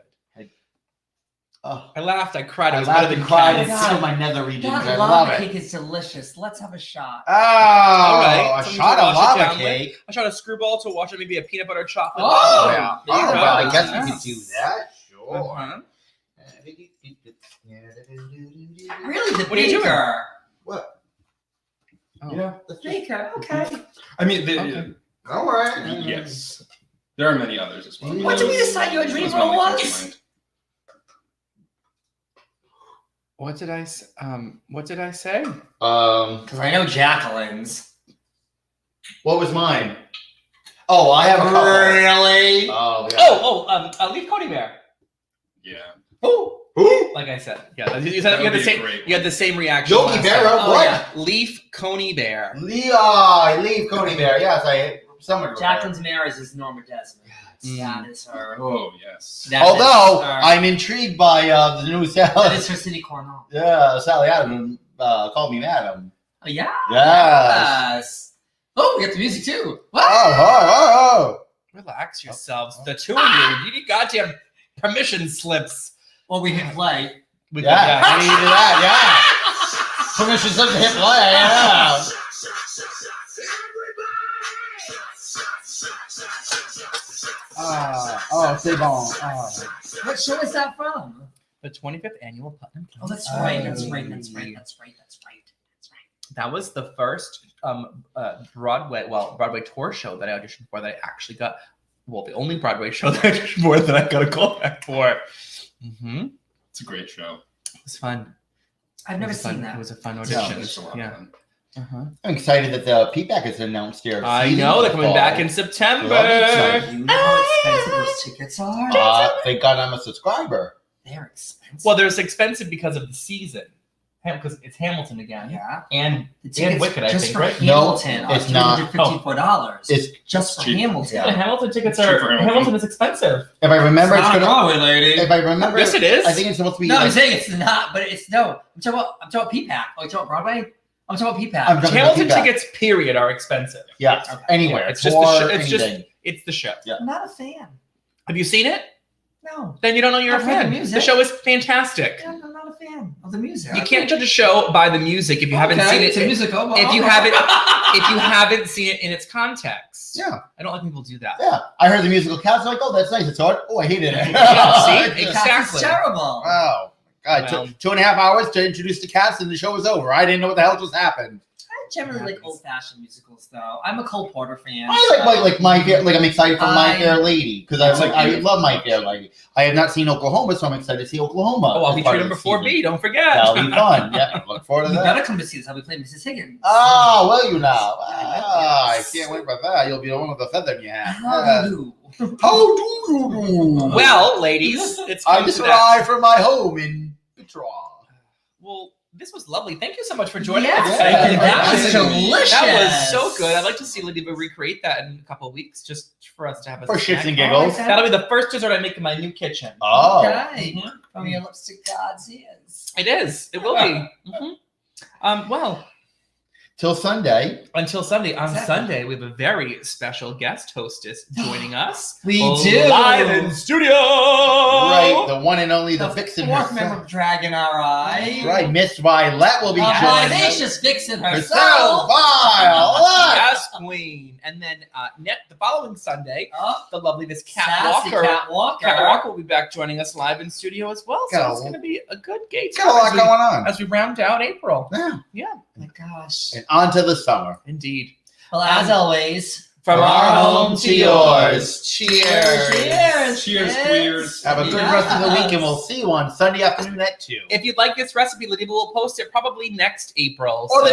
I laughed, I cried. It was better than cried. Ken's. It's still my nether regions. I That love lava it. cake is delicious. Let's have a shot. Oh, All right. a Something shot to of wash it lava down with. cake. I shot a screwball to wash it, maybe a peanut butter chocolate. Oh, yeah. There you Oh, go. well, I guess Yeah. we could do that. Sure. Uh-huh. Really, the What are you doing? baker. What? Oh. Yeah. The baker, okay. I mean, Okay. All right. yes. There are many others as well. What did we decide your dream Those role only come to was? mind. What did I say? Because I know Jacqueline's. What was mine? Oh, I have a couple. Really? Oh, yeah. Leaf Coney Bear. Yeah. Oh, Who? like I said, yeah. You That had would the be same. great. You had the same reaction. Yogi last Berra? time. Oh, What? yeah. Leaf Coney Bear. Leave Coney Bear. Yes, I summoned her. Jacqueline's marriage is Norma Desmond. Mm. That is her. Oh, yes. That Although is her. I'm intrigued by the new That Sally. is her Cindy Cornell. Yeah, Sally Adams called me madam. Oh, yeah. Yes. Oh, we got the music too. Oh. Relax yourselves, the two of you. You need goddamn permission slips. Well, we hit play. Yeah, I needed that. Yeah. Permission slip to hit play. Yeah. C'est bon. What show is that from? The 25th annual Putnam. Oh, that's right. That's right. That was the first Broadway tour show that I auditioned for that I actually got. Well, the only Broadway show that I auditioned for that I got a call back for. Mm-hmm. It's a great show. It was fun. I've never seen that. It was a fun audition. Yeah. I'm excited that the P-Back is announced here. I know they're coming back in September. You know how expensive those tickets are? Thank God I'm a subscriber. They're expensive. Well, they're expensive because of the season. Because it's Hamilton again. Yeah. And tickets Wicked, I just think, for right? Hamilton No, are it's not. $254. It's just for cheap. Hamilton. Yeah, Hamilton tickets are. Hamilton is expensive. If I remember, it's not gonna. Broadway, lady. If I remember, Yes, it is. I think it's supposed to be. No, like, I'm saying it's not, but it's no. I'm talking about P-Pack. Oh, you talking about Broadway? I'm talking about P-Pack. I'm talking about Hamilton P-Back. tickets, period, are expensive. Yeah, anywhere. Yeah, it's just the show. It's just it's the show. Yeah. I'm not a fan. Have you seen it? No. Then you don't know you're I've a heard fan. the music. The show is fantastic. Yeah, I'm not a fan of the music. You can't judge a show by the music if you haven't seen it. It's a musical. If you haven't seen it in its context. Yeah. I don't like when people do that. Yeah, I heard the musical cast. I'm like, oh, that's nice. It's hard. Oh, I hated it. Yeah, see? It's just- Exactly. It's terrible. Oh, God. Well. 2.5 hours to introduce the cast and the show was over. I didn't know what the hell just happened. I generally like old-fashioned musicals, though. I'm a Cole Porter fan. I'm excited for My I- Fair Lady because I love My Fair Lady. I have not seen Oklahoma, so I'm excited to see Oklahoma. Oh, I'll be as part treating of the number 4B. season. Don't forget. That'll be fun. Yeah, look forward to You that. better come to see this. I'll be playing Mrs. Higgins. Oh, will you now? I can't wait for that. You'll be the one with the feather in your hand. How do you do? How do you do? Well, ladies, it's I come just to that. arrived from my home in Petra. Well, this was lovely. Thank you so much for joining Yeah, us. thank you. that was delicious. That was so good. I'd like to see LaDiva recreate that in a couple of weeks, just for us to have a For shits snack. and giggles. That'll be the first dessert I make in my new kitchen. Oh. Okay. Mhm. From your lips to God's ears. It is. It will be. Well, Till Sunday. until Sunday. On Exactly. Sunday, we have a very special guest hostess joining us. We do. Live in studio. Right, the one and only the The Vixen fourth member herself. of Dragon R.I. Right, Miss Violet will be A joining us. vivacious Vixen Herself, herself. Violet. Yes, queen. And then the following Sunday, Oh, the lovely Miss Cat sassy Walker. Cat Walker. Cat Walker will be back joining us live in studio as well. So Got a- it's going to be a good gate Got a lot going on. as we round out April. Yeah. Yeah, Oh my gosh. And on to the summer. indeed. Well, as always, From our home to yours. cheers. Cheers, Yes. queers. Have a good rest of the week, and we'll see you on Sunday afternoon at 2. If you'd like this recipe, LaDiva will post it probably next April. Or the so-